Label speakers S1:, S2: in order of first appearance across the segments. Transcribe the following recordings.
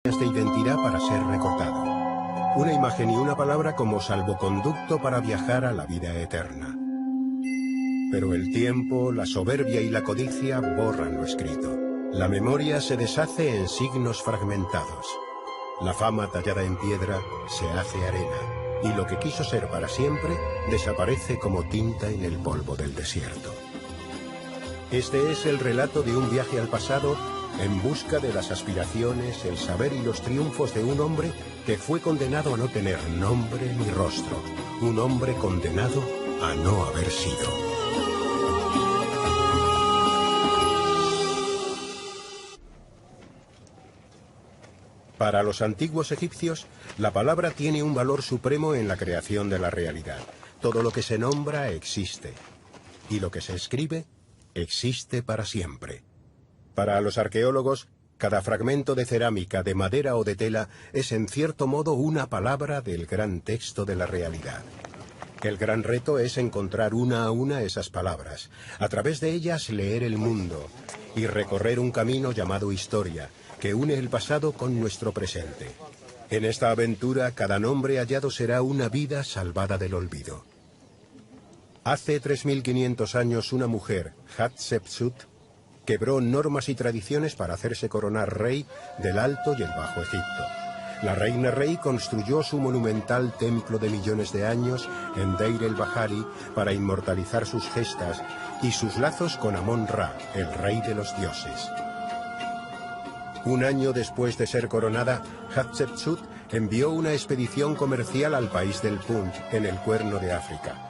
S1: de identidad para ser recordado. Una imagen y una palabra como salvoconducto para viajar a la vida eterna. Pero el tiempo, la soberbia y la codicia borran lo escrito. La memoria se deshace en signos fragmentados. La fama tallada en piedra se hace arena, y lo que quiso ser para siempre desaparece como tinta en el polvo del desierto. Este es el relato de un viaje al pasado en busca de las aspiraciones, el saber y los triunfos de un hombre que fue condenado a no tener nombre ni rostro. Un hombre condenado a no haber sido. Para los antiguos egipcios, la palabra tiene un valor supremo en la creación de la realidad. Todo lo que se nombra existe, y lo que se escribe existe para siempre. Para los arqueólogos, cada fragmento de cerámica, de madera o de tela es en cierto modo una palabra del gran texto de la realidad. El gran reto es encontrar una a una esas palabras, a través de ellas leer el mundo y recorrer un camino llamado historia, que une el pasado con nuestro presente. En esta aventura, cada nombre hallado será una vida salvada del olvido. Hace 3500 años una mujer, Hatshepsut, quebró normas y tradiciones para hacerse coronar rey del Alto y el Bajo Egipto. La reina rey construyó su monumental templo de millones de años en Deir el-Bahari para inmortalizar sus gestas y sus lazos con Amón-Ra, el rey de los dioses. Un año después de ser coronada, Hatshepsut envió una expedición comercial al país del Punt, en el Cuerno de África.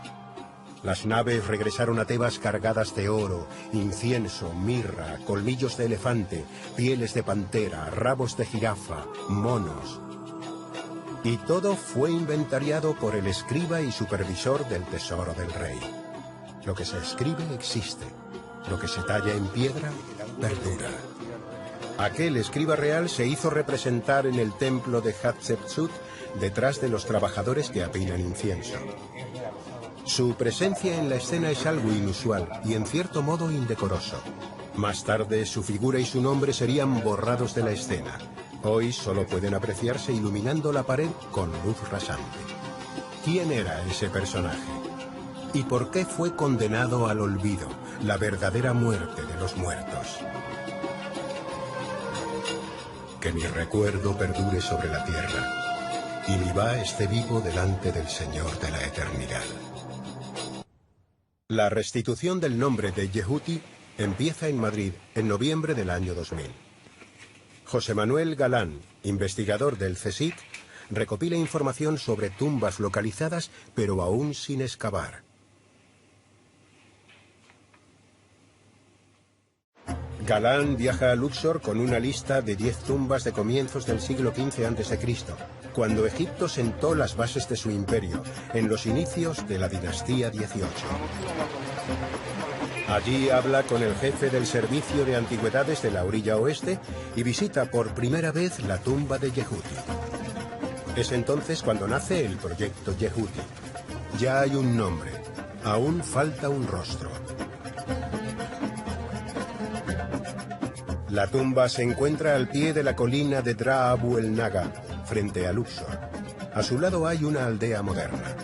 S1: Las naves regresaron a Tebas cargadas de oro, incienso, mirra, colmillos de elefante, pieles de pantera, rabos de jirafa, monos. Y todo fue inventariado por el escriba y supervisor del tesoro del rey. Lo que se escribe existe, lo que se talla en piedra perdura. Aquel escriba real se hizo representar en el templo de Hatshepsut detrás de los trabajadores que apilan incienso. Su presencia en la escena es algo inusual y en cierto modo indecoroso. Más tarde su figura y su nombre serían borrados de la escena. Hoy solo pueden apreciarse iluminando la pared con luz rasante. ¿Quién era ese personaje? ¿Y por qué fue condenado al olvido, la verdadera muerte de los muertos? Que mi recuerdo perdure sobre la tierra y mi Va esté vivo delante del Señor de la eternidad. La restitución del nombre de Yehuti empieza en Madrid en noviembre del año 2000. José Manuel Galán, investigador del CSIC, recopila información sobre tumbas localizadas pero aún sin excavar. Galán viaja a Luxor con una lista de 10 tumbas de comienzos del siglo XV a.C., cuando Egipto sentó las bases de su imperio, en los inicios de la dinastía XVIII. Allí habla con el jefe del servicio de antigüedades de la orilla oeste y visita por primera vez la tumba de Yehuti. Es entonces cuando nace el proyecto Yehuti. Ya hay un nombre, aún falta un rostro. La tumba se encuentra al pie de la colina de Dra Abu el Naga, frente a Luxor. A su lado hay una aldea moderna.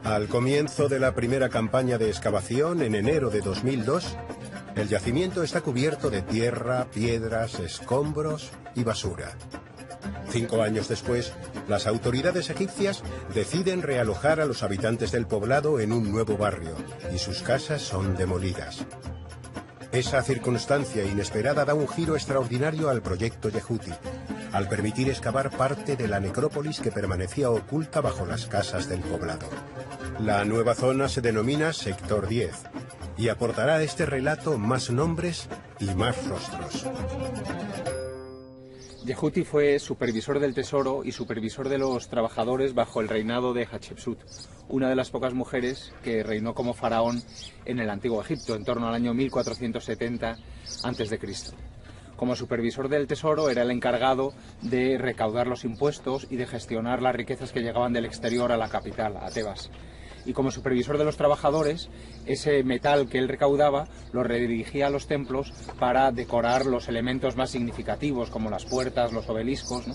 S1: Al comienzo de la primera campaña de excavación, en enero de 2002, el yacimiento está cubierto de tierra, piedras, escombros y basura. 5 años después, las autoridades egipcias deciden realojar a los habitantes del poblado en un nuevo barrio, y sus casas son demolidas. Esa circunstancia inesperada da un giro extraordinario al proyecto Yehuti, al permitir excavar parte de la necrópolis que permanecía oculta bajo las casas del poblado. La nueva zona se denomina Sector 10 y aportará a este relato más nombres y más rostros.
S2: Yehuti fue supervisor del tesoro y supervisor de los trabajadores bajo el reinado de Hatshepsut, una de las pocas mujeres que reinó como faraón en el Antiguo Egipto, en torno al año 1470 a.C. Como supervisor del tesoro era el encargado de recaudar los impuestos y de gestionar las riquezas que llegaban del exterior a la capital, a Tebas. y como supervisor de los trabajadores, ese metal que él recaudaba lo redirigía a los templos para decorar los elementos más significativos, como las puertas, los obeliscos, ¿no?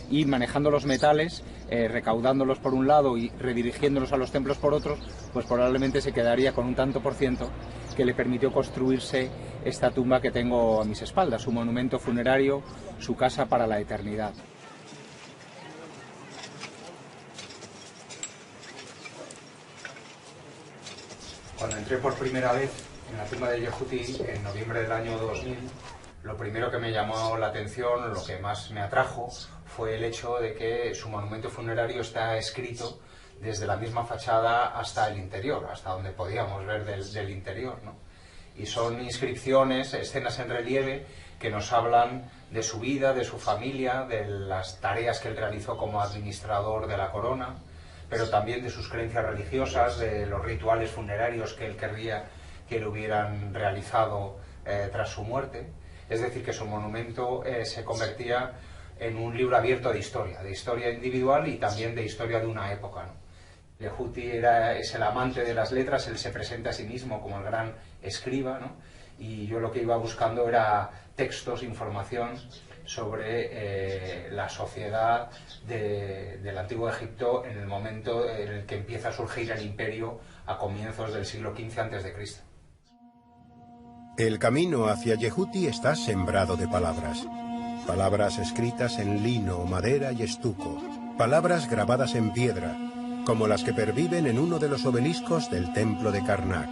S2: Y manejando los metales, recaudándolos por un lado y redirigiéndolos a los templos por otros, pues probablemente se quedaría con un tanto por ciento que le permitió construirse esta tumba que tengo a mis espaldas, su monumento funerario, su casa para la eternidad. Cuando entré por primera vez en la tumba de Yehuti en noviembre del año 2000, lo primero que me llamó la atención, lo que más me atrajo, fue el hecho de que su monumento funerario está escrito desde la misma fachada hasta el interior, hasta donde podíamos ver del interior, ¿no? Y son inscripciones, escenas en relieve que nos hablan de su vida, de su familia, de las tareas que él realizó como administrador de la corona, pero también de sus creencias religiosas, de los rituales funerarios que él querría que le hubieran realizado tras su muerte. Es decir, que su monumento se convertía en un libro abierto de historia individual y también de historia de una época, ¿no? Yehuti es el amante de las letras, él se presenta a sí mismo como el gran escriba, ¿no? Y yo lo que iba buscando era textos, información sobre la sociedad del Antiguo Egipto en el momento en el que empieza a surgir el imperio a comienzos del siglo XV a.C.
S1: El camino hacia Yehuti está sembrado de palabras. Palabras escritas en lino, madera y estuco. Palabras grabadas en piedra, como las que perviven en uno de los obeliscos del templo de Karnak.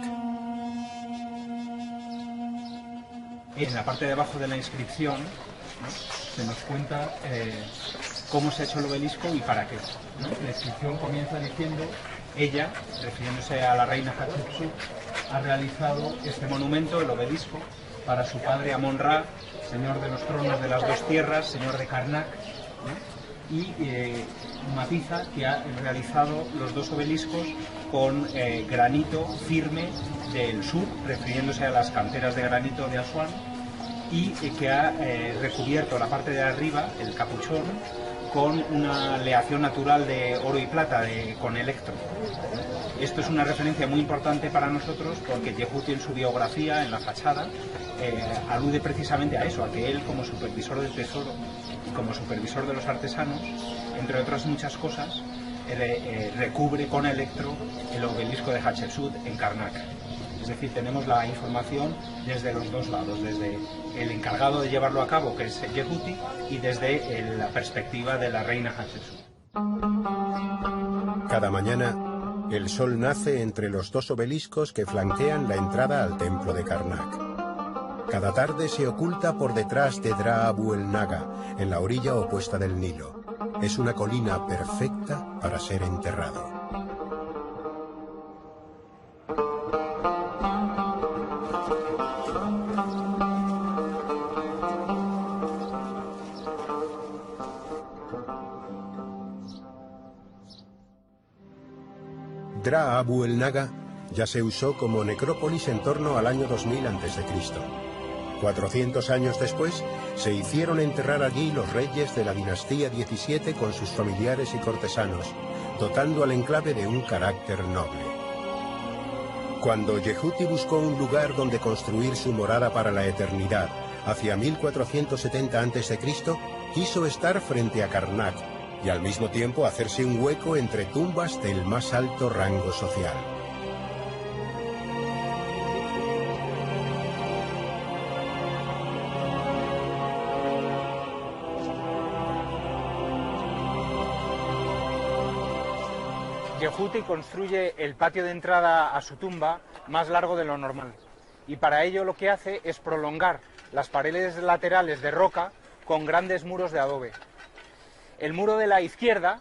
S2: En la parte de abajo de la inscripción, ¿no?, se nos cuenta cómo se ha hecho el obelisco y para qué, ¿no? La inscripción comienza diciendo: ella, refiriéndose a la reina Hatshepsut, ha realizado este monumento, el obelisco, para su padre Amon-Ra, señor de los tronos de las dos tierras, señor de Karnak, ¿no? Y matiza que ha realizado los dos obeliscos con granito firme del sur, refiriéndose a las canteras de granito de Asuán, y que ha recubierto la parte de arriba, el capuchón, con una aleación natural de oro y plata con electro. Esto es una referencia muy importante para nosotros porque Yehuti en su biografía, en la fachada, alude precisamente a eso, a que él, como supervisor del tesoro y como supervisor de los artesanos, entre otras muchas cosas, recubre con electro el obelisco de Hatshepsut en Karnak. Es decir, tenemos la información desde los dos lados, desde el encargado de llevarlo a cabo, que es Yehuti, y desde la perspectiva de la reina Hatshepsut.
S1: Cada mañana, el sol nace entre los dos obeliscos que flanquean la entrada al templo de Karnak. Cada tarde se oculta por detrás de Dra Abu el Naga, en la orilla opuesta del Nilo. Es una colina perfecta para ser enterrado. Dra Abu el Naga ya se usó como necrópolis en torno al año 2000 a.C. 400 años después, se hicieron enterrar allí los reyes de la dinastía 17 con sus familiares y cortesanos, dotando al enclave de un carácter noble. Cuando Yehuti buscó un lugar donde construir su morada para la eternidad, hacia 1470 a.C., quiso estar frente a Karnak y al mismo tiempo hacerse un hueco entre tumbas del más alto rango social.
S2: Yehuti construye el patio de entrada a su tumba más largo de lo normal, y para ello lo que hace es prolongar las paredes laterales de roca con grandes muros de adobe. El muro de la izquierda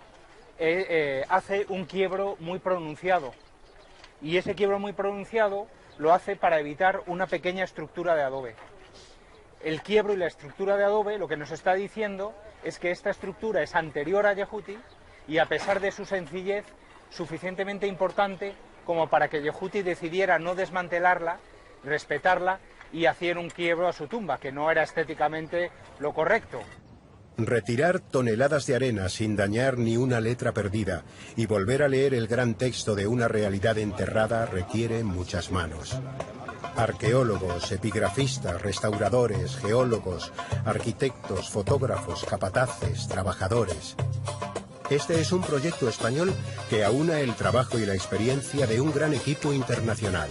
S2: hace un quiebro muy pronunciado, y ese quiebro muy pronunciado lo hace para evitar una pequeña estructura de adobe. El quiebro y la estructura de adobe lo que nos está diciendo es que esta estructura es anterior a Yehuti y, a pesar de su sencillez, suficientemente importante como para que Yehuti decidiera no desmantelarla, respetarla y hacer un quiebro a su tumba, que no era estéticamente lo correcto.
S1: Retirar toneladas de arena sin dañar ni una letra perdida y volver a leer el gran texto de una realidad enterrada requiere muchas manos. Arqueólogos, epigrafistas, restauradores, geólogos, arquitectos, fotógrafos, capataces, trabajadores. Este es un proyecto español que aúna el trabajo y la experiencia de un gran equipo internacional.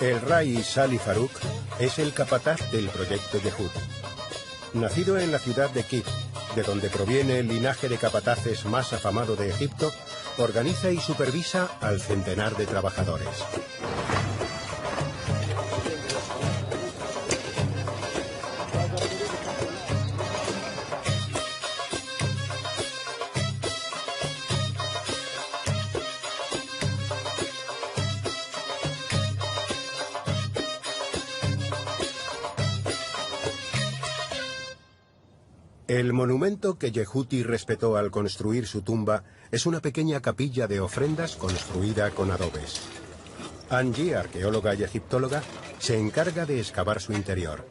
S1: El Rai Salih Farouk es el capataz del proyecto Yehud. Nacido en la ciudad de Kif, de donde proviene el linaje de capataces más afamado de Egipto, organiza y supervisa al centenar de trabajadores. El monumento que Yehuti respetó al construir su tumba es una pequeña capilla de ofrendas construida con adobes. Angie, arqueóloga y egiptóloga, se encarga de excavar su interior.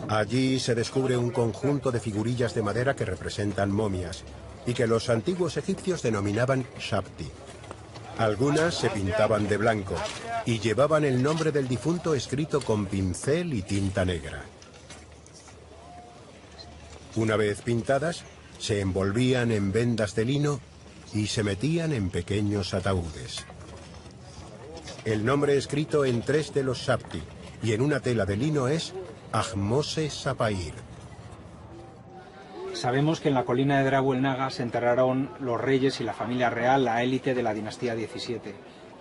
S1: Allí se descubre un conjunto de figurillas de madera que representan momias y que los antiguos egipcios denominaban shabti. Algunas se pintaban de blanco y llevaban el nombre del difunto escrito con pincel y tinta negra. Una vez pintadas, se envolvían en vendas de lino y se metían en pequeños ataúdes. El nombre escrito en 3 de los shabti y en una tela de lino es Ahmose Sapair.
S2: Sabemos que en la colina de Drabu el Naga se enterraron los reyes y la familia real, la élite de la dinastía 17.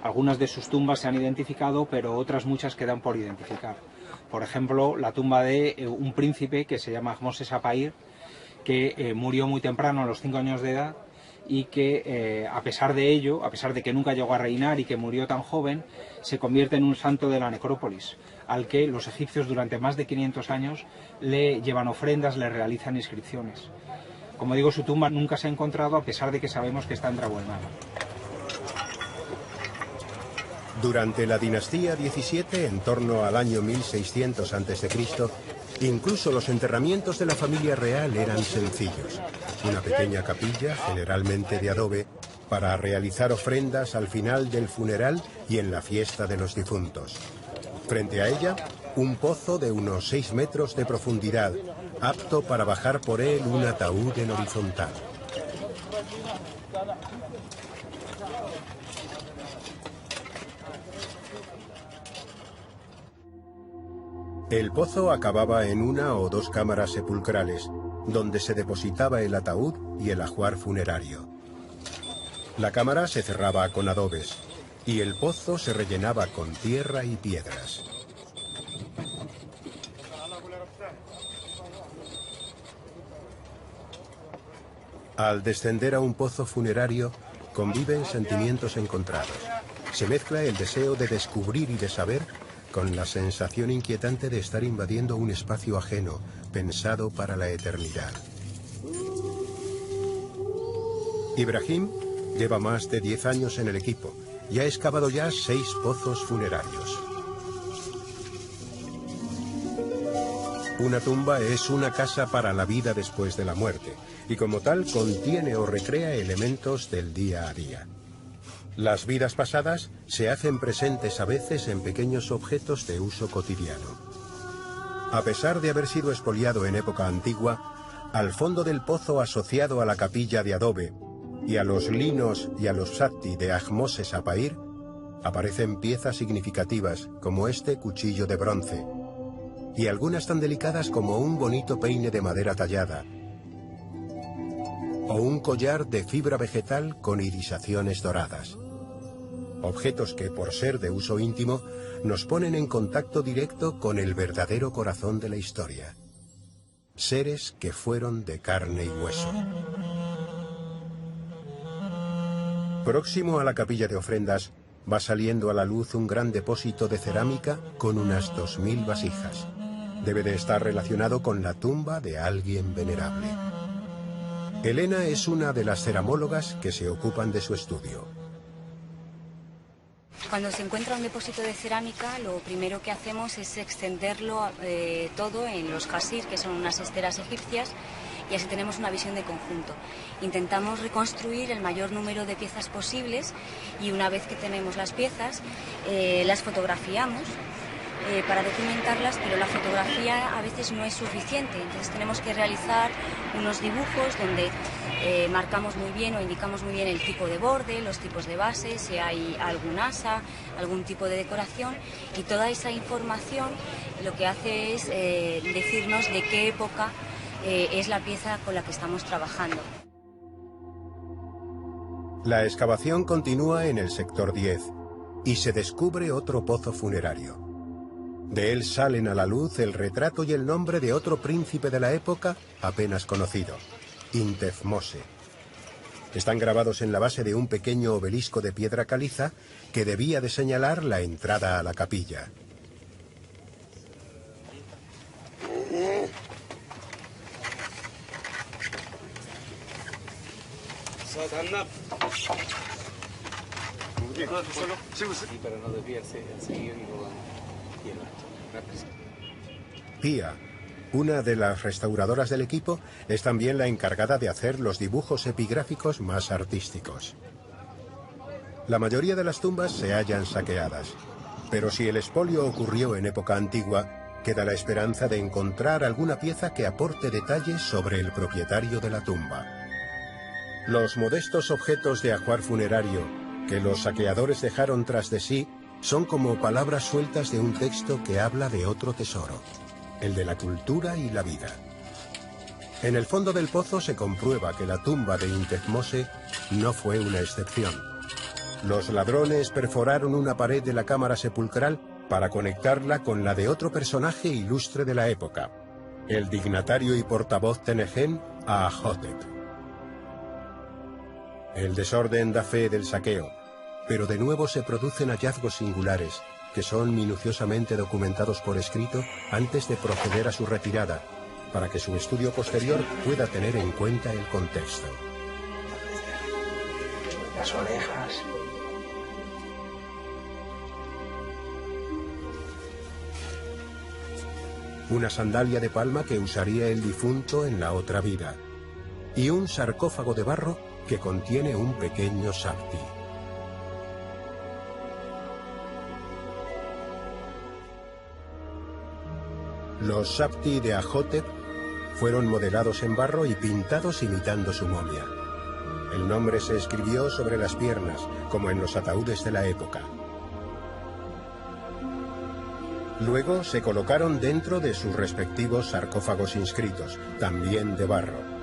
S2: Algunas de sus tumbas se han identificado, pero otras muchas quedan por identificar. Por ejemplo, la tumba de un príncipe que se llama Ahmose Sapair, que murió muy temprano, a los 5 años de edad, y que a pesar de ello, a pesar de que nunca llegó a reinar y que murió tan joven, se convierte en un santo de la necrópolis, al que los egipcios durante más de 500 años le llevan ofrendas, le realizan inscripciones. Como digo, su tumba nunca se ha encontrado, a pesar de que sabemos que está en Drabu el Naga.
S1: Durante la dinastía 17, en torno al año 1600 a.C., incluso los enterramientos de la familia real eran sencillos. Una pequeña capilla, generalmente de adobe, para realizar ofrendas al final del funeral y en la fiesta de los difuntos. Frente a ella, un pozo de unos 6 metros de profundidad, apto para bajar por él un ataúd en horizontal. El pozo acababa en 1 o 2 cámaras sepulcrales, donde se depositaba el ataúd y el ajuar funerario. La cámara se cerraba con adobes, y el pozo se rellenaba con tierra y piedras. Al descender a un pozo funerario, conviven sentimientos encontrados. Se mezcla el deseo de descubrir y de saber con la sensación inquietante de estar invadiendo un espacio ajeno, pensado para la eternidad. Ibrahim lleva más de 10 años en el equipo y ha excavado ya 6 pozos funerarios. Una tumba es una casa para la vida después de la muerte, y como tal contiene o recrea elementos del día a día. Las vidas pasadas se hacen presentes a veces en pequeños objetos de uso cotidiano. A pesar de haber sido expoliado en época antigua, al fondo del pozo asociado a la capilla de adobe y a los linos y a los shabti de Ahmose Sapair, aparecen piezas significativas como este cuchillo de bronce, y algunas tan delicadas como un bonito peine de madera tallada, o un collar de fibra vegetal con irisaciones doradas. Objetos que, por ser de uso íntimo, nos ponen en contacto directo con el verdadero corazón de la historia. Seres que fueron de carne y hueso. Próximo a la capilla de ofrendas, va saliendo a la luz un gran depósito de cerámica con unas 2000 vasijas. Debe de estar relacionado con la tumba de alguien venerable. Elena es una de las ceramólogas que se ocupan de su estudio.
S3: Cuando se encuentra un depósito de cerámica, lo primero que hacemos es extenderlo todo en los jasir, que son unas esteras egipcias, y así tenemos una visión de conjunto. Intentamos reconstruir el mayor número de piezas posibles y una vez que tenemos las piezas, las fotografiamos para documentarlas, pero la fotografía a veces no es suficiente, entonces tenemos que realizar unos dibujos donde marcamos muy bien o indicamos muy bien el tipo de borde, los tipos de base, si hay algún asa, algún tipo de decoración, y toda esa información lo que hace es decirnos de qué época es la pieza con la que estamos trabajando.
S1: La excavación continúa en el sector 10 y se descubre otro pozo funerario. De él salen a la luz el retrato y el nombre de otro príncipe de la época apenas conocido, Intefmose. Están grabados en la base de un pequeño obelisco de piedra caliza que debía de señalar la entrada a la capilla. Pia, una de las restauradoras del equipo, es también la encargada de hacer los dibujos epigráficos más artísticos. La mayoría de las tumbas se hallan saqueadas, pero si el expolio ocurrió en época antigua, queda la esperanza de encontrar alguna pieza que aporte detalles sobre el propietario de la tumba. Los modestos objetos de ajuar funerario que los saqueadores dejaron tras de sí son como palabras sueltas de un texto que habla de otro tesoro, el de la cultura y la vida. En el fondo del pozo se comprueba que la tumba de Intefmose no fue una excepción. Los ladrones perforaron una pared de la cámara sepulcral para conectarla con la de otro personaje ilustre de la época, el dignatario y portavoz Tenején Ahotep. El desorden da fe del saqueo, pero de nuevo se producen hallazgos singulares, que son minuciosamente documentados por escrito antes de proceder a su retirada, para que su estudio posterior pueda tener en cuenta el contexto.
S4: Las orejas.
S1: Una sandalia de palma que usaría el difunto en la otra vida, y un sarcófago de barro que contiene un pequeño sapti. Los sapti de Ahotep fueron modelados en barro y pintados imitando su momia. El nombre se escribió sobre las piernas, como en los ataúdes de la época. Luego se colocaron dentro de sus respectivos sarcófagos inscritos, también de barro.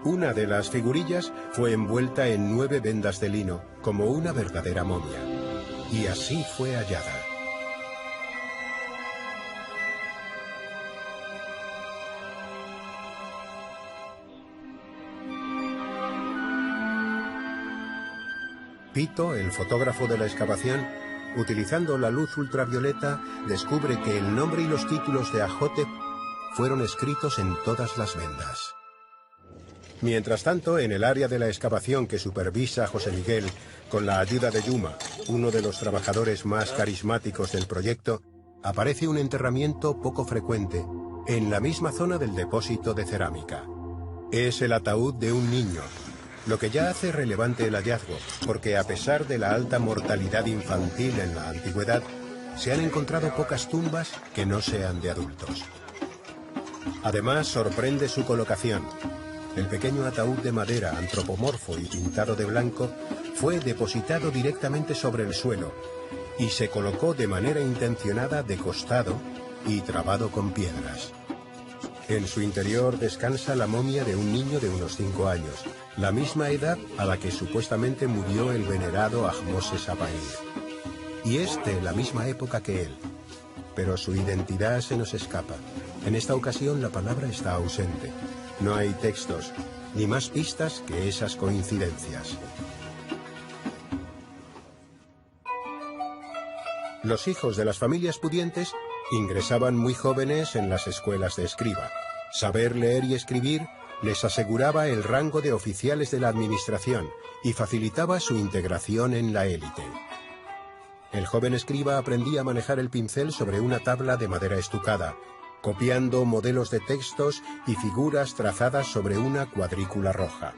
S1: Una de las figurillas fue envuelta en 9 vendas de lino, como una verdadera momia. Y así fue hallada. Pito, el fotógrafo de la excavación, utilizando la luz ultravioleta, descubre que el nombre y los títulos de Ahotep fueron escritos en todas las vendas. Mientras tanto, en el área de la excavación que supervisa José Miguel, con la ayuda de Yuma, uno de los trabajadores más carismáticos del proyecto, aparece un enterramiento poco frecuente, en la misma zona del depósito de cerámica. Es el ataúd de un niño, lo que ya hace relevante el hallazgo, porque a pesar de la alta mortalidad infantil en la antigüedad, se han encontrado pocas tumbas que no sean de adultos. Además, sorprende su colocación. El pequeño ataúd de madera antropomorfo y pintado de blanco fue depositado directamente sobre el suelo y se colocó de manera intencionada de costado y trabado con piedras. En su interior descansa la momia de un niño de unos 5 años, la misma edad a la que supuestamente murió el venerado Ahmose Sapair. Y es de la misma época que él, pero su identidad se nos escapa, En esta ocasión la palabra está ausente. No hay textos, ni más pistas que esas coincidencias. Los hijos de las familias pudientes ingresaban muy jóvenes en las escuelas de escriba. Saber leer y escribir les aseguraba el rango de oficiales de la administración y facilitaba su integración en la élite. El joven escriba aprendía a manejar el pincel sobre una tabla de madera estucada, copiando modelos de textos y figuras trazadas sobre una cuadrícula roja.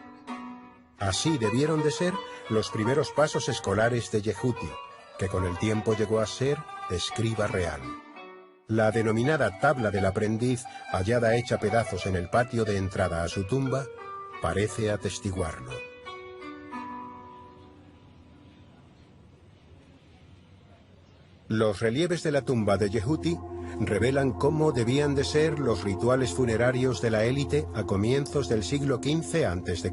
S1: Así debieron de ser los primeros pasos escolares de Yehuti, que con el tiempo llegó a ser escriba real. La denominada tabla del aprendiz, hallada hecha pedazos en el patio de entrada a su tumba, parece atestiguarlo. Los relieves de la tumba de Yehuti revelan cómo debían de ser los rituales funerarios de la élite a comienzos del siglo XV a.C.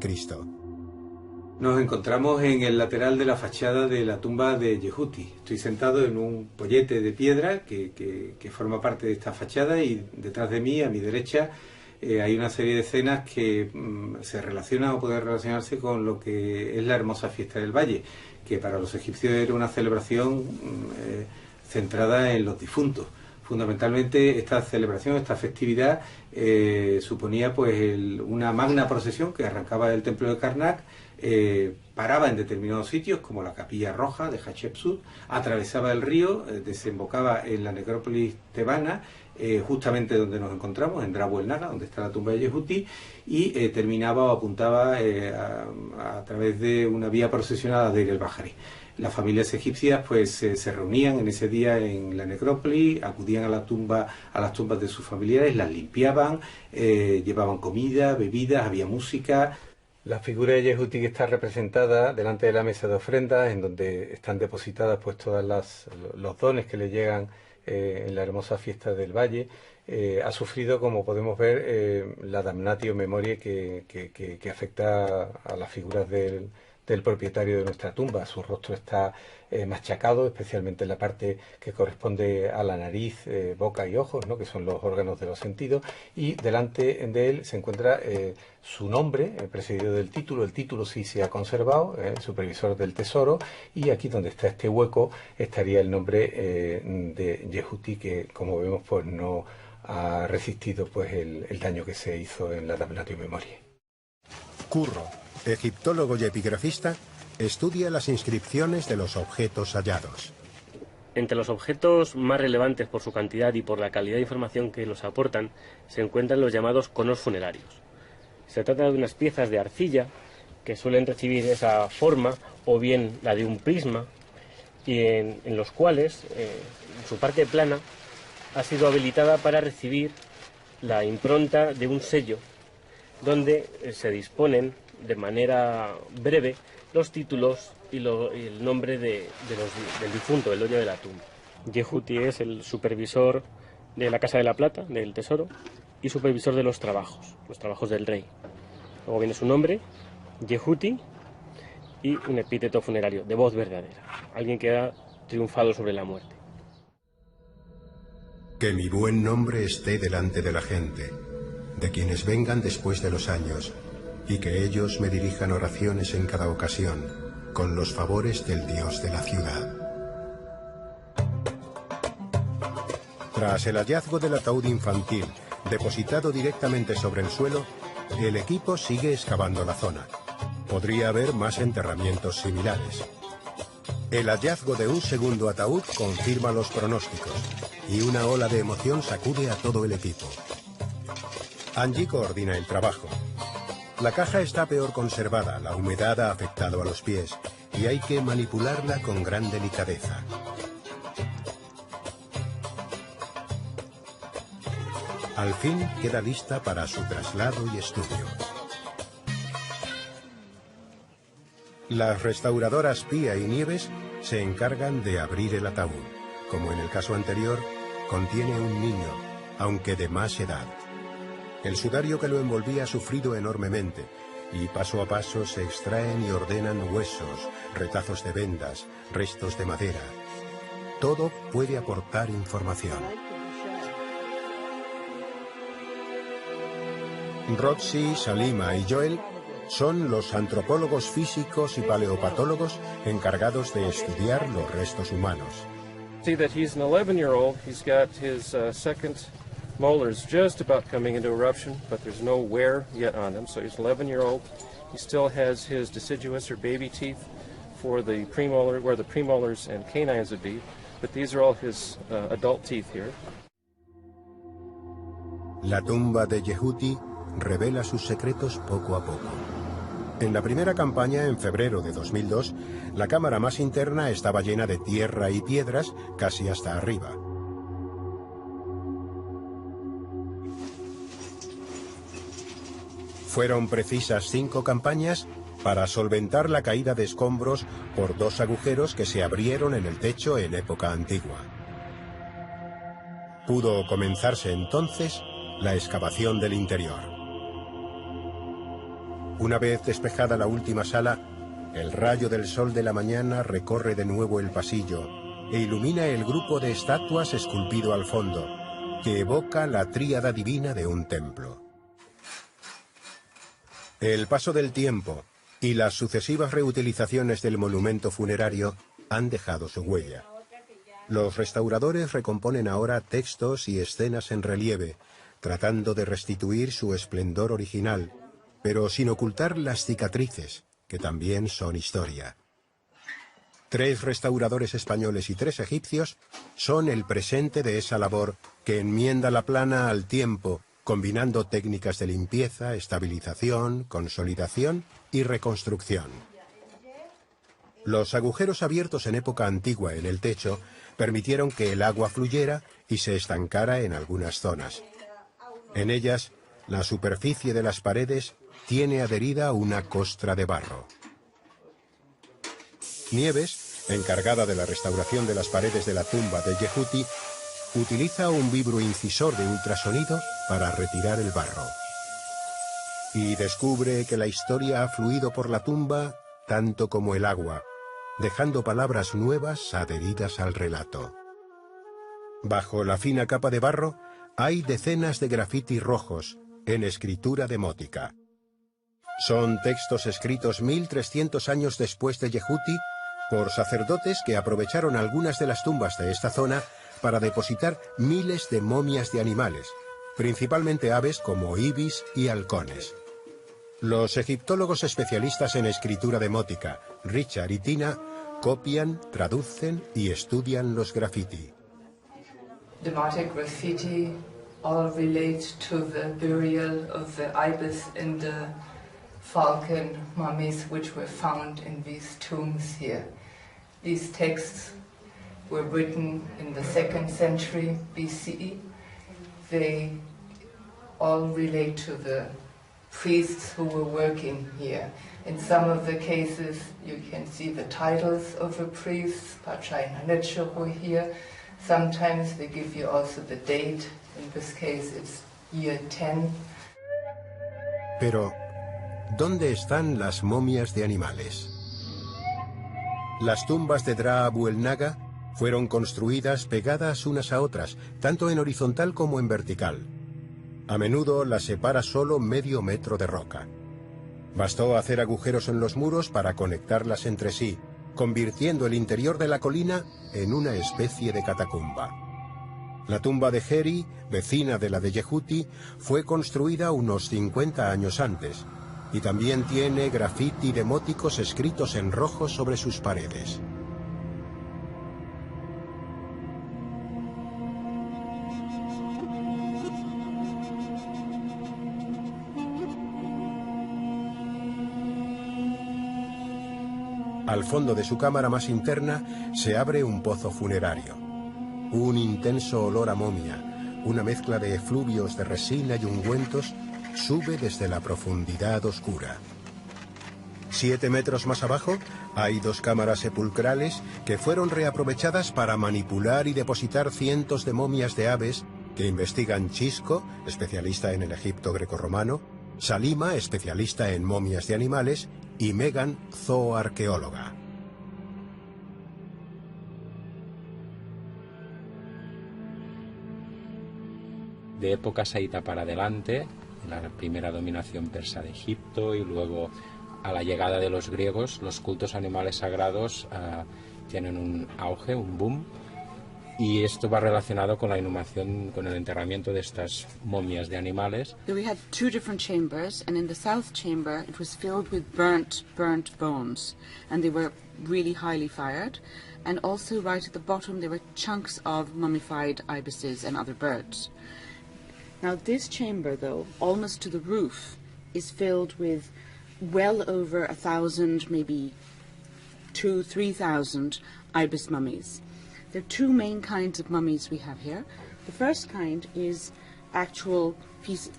S4: Nos encontramos en el lateral de la fachada de la tumba de Yehuti. Estoy sentado en un pollete de piedra que forma parte de esta fachada, y detrás de mí, a mi derecha, hay una serie de escenas que se relacionan o pueden relacionarse con lo que es la hermosa fiesta del Valle, que para los egipcios era una celebración centrada en los difuntos. Fundamentalmente esta celebración, esta festividad, suponía pues una magna procesión que arrancaba del templo de Karnak, paraba en determinados sitios como la Capilla Roja de Hatshepsut, atravesaba el río, desembocaba en la necrópolis tebana, justamente donde nos encontramos, en Drabu el Naga, donde está la tumba de Yehuti, y terminaba o apuntaba a través de una vía procesionada de Deir el-Bahari. Las familias egipcias pues se reunían en ese día en la necrópolis, acudían a las tumbas de sus familiares, las limpiaban, llevaban comida, bebidas, había música. La figura de Yehuti, que está representada delante de la mesa de ofrendas, en donde están depositadas pues todos los dones que le llegan en la hermosa fiesta del Valle, ha sufrido, como podemos ver, la damnatio memoriae que afecta a las figuras del propietario de nuestra tumba. Su rostro está machacado, especialmente en la parte que corresponde a la nariz, boca y ojos, ¿no?, que son los órganos de los sentidos, y delante de él se encuentra su nombre, precedido del título. El título sí se ha conservado, supervisor del tesoro, y aquí donde está este hueco estaría el nombre de Yehuti, que como vemos pues no ha resistido pues el daño que se hizo en la damnatio memoriae.
S1: Curro, egiptólogo y epigrafista, estudia las inscripciones de los objetos hallados.
S5: Entre los objetos más relevantes por su cantidad y por la calidad de información que nos aportan se encuentran los llamados conos funerarios. Se trata de unas piezas de arcilla que suelen recibir esa forma o bien la de un prisma, y en los cuales su parte plana ha sido habilitada para recibir la impronta de un sello donde se disponen de manera breve los títulos y el nombre del difunto, el dueño de la tumba. Yehuti es el supervisor de la Casa de la Plata, del Tesoro, y supervisor de los trabajos del rey. Luego viene su nombre, Yehuti, y un epíteto funerario, de voz verdadera, alguien que ha triunfado sobre la muerte.
S1: Que mi buen nombre esté delante de la gente, de quienes vengan después de los años, y que ellos me dirijan oraciones en cada ocasión, con los favores del Dios de la ciudad. Tras el hallazgo del ataúd infantil, depositado directamente sobre el suelo, el equipo sigue excavando la zona. Podría haber más enterramientos similares. El hallazgo de un segundo ataúd confirma los pronósticos, y una ola de emoción sacude a todo el equipo. Angie coordina el trabajo. La caja está peor conservada, la humedad ha afectado a los pies, y hay que manipularla con gran delicadeza. Al fin queda lista para su traslado y estudio. Las restauradoras Pía y Nieves se encargan de abrir el ataúd. Como en el caso anterior, contiene un niño, aunque de más edad. El sudario que lo envolvía ha sufrido enormemente, y paso a paso se extraen y ordenan huesos, retazos de vendas, restos de madera. Todo puede aportar información. Roxy, Salima y Joel son los antropólogos físicos y paleopatólogos encargados de estudiar los restos humanos.
S6: See that he's an 11-year-old. He's got his second molars just about coming into eruption, but there's no wear yet on them. So he's an 11-year-old. He still has his deciduous or baby teeth for the premolar, where the premolars and canines would be, but these are all his adult teeth here.
S1: La tumba de Yehuti revela sus secretos poco a poco. En la primera campaña, en febrero de 2002, la cámara más interna estaba llena de tierra y piedras casi hasta arriba. Fueron precisas 5 campañas para solventar la caída de escombros por 2 agujeros que se abrieron en el techo en época antigua. Pudo comenzarse entonces la excavación del interior. Una vez despejada la última sala, el rayo del sol de la mañana recorre de nuevo el pasillo e ilumina el grupo de estatuas esculpido al fondo, que evoca la tríada divina de un templo. El paso del tiempo y las sucesivas reutilizaciones del monumento funerario han dejado su huella. Los restauradores recomponen ahora textos y escenas en relieve, tratando de restituir su esplendor original, pero sin ocultar las cicatrices, que también son historia. 3 restauradores españoles y 3 egipcios son el presente de esa labor que enmienda la plana al tiempo, combinando técnicas de limpieza, estabilización, consolidación y reconstrucción. Los agujeros abiertos en época antigua en el techo permitieron que el agua fluyera y se estancara en algunas zonas. En ellas, la superficie de las paredes tiene adherida una costra de barro. Nieves, encargada de la restauración de las paredes de la tumba de Yehuti, utiliza un vibroincisor de ultrasonido para retirar el barro. Y descubre que la historia ha fluido por la tumba tanto como el agua, dejando palabras nuevas adheridas al relato. Bajo la fina capa de barro hay decenas de grafitis rojos en escritura demótica. Son textos escritos 1300 años después de Yehuti por sacerdotes que aprovecharon algunas de las tumbas de esta zona para depositar miles de momias de animales, principalmente aves como ibis y halcones. Los egiptólogos especialistas en escritura demótica, Richard y Tina, copian, traducen y estudian los graffiti.
S7: Demotic graffiti all relate to the burial of the ibis and the falcon mummies which were found in these tombs here. These texts were written in the 2nd century BCE. They all relate to the priests who were working here. In some of the cases you can see the titles of the priests, Pachaina Netshuru here. Sometimes they give you also the date. In this case it's year 10.
S1: Pero, ¿dónde están las momias de animales? Las tumbas de Dra Abu el Naga fueron construidas pegadas unas a otras, tanto en horizontal como en vertical. A menudo las separa solo medio metro de roca. Bastó hacer agujeros en los muros para conectarlas entre sí, convirtiendo el interior de la colina en una especie de catacumba. La tumba de Heri, vecina de la de Yehuti, fue construida unos 50 años antes, y también tiene grafiti demóticos escritos en rojo sobre sus paredes. Al fondo de su cámara más interna se abre un pozo funerario. Un intenso olor a momia, una mezcla de efluvios de resina y ungüentos, sube desde la profundidad oscura. 7 metros más abajo hay 2 cámaras sepulcrales que fueron reaprovechadas para manipular y depositar cientos de momias de aves que investigan Chisco, especialista en el Egipto grecorromano, Salima, especialista en momias de animales, y Megan, zooarqueóloga.
S8: De época saíta para adelante, la primera dominación persa de Egipto, y luego a la llegada de los griegos los cultos a animales sagrados tienen un auge, un boom, y esto va relacionado con la inhumación, con el enterramiento de estas momias de animales.
S9: We had two different chambers, and in the south chamber it was filled with burnt bones, and they were really highly fired, and also right at the bottom there were chunks of mummified ibises and other birds. Now this chamber, though, almost to the roof, is filled with well over 1,000, maybe 2,000-3,000 ibis mummies. There are two main kinds of mummies we have here. The first kind is actual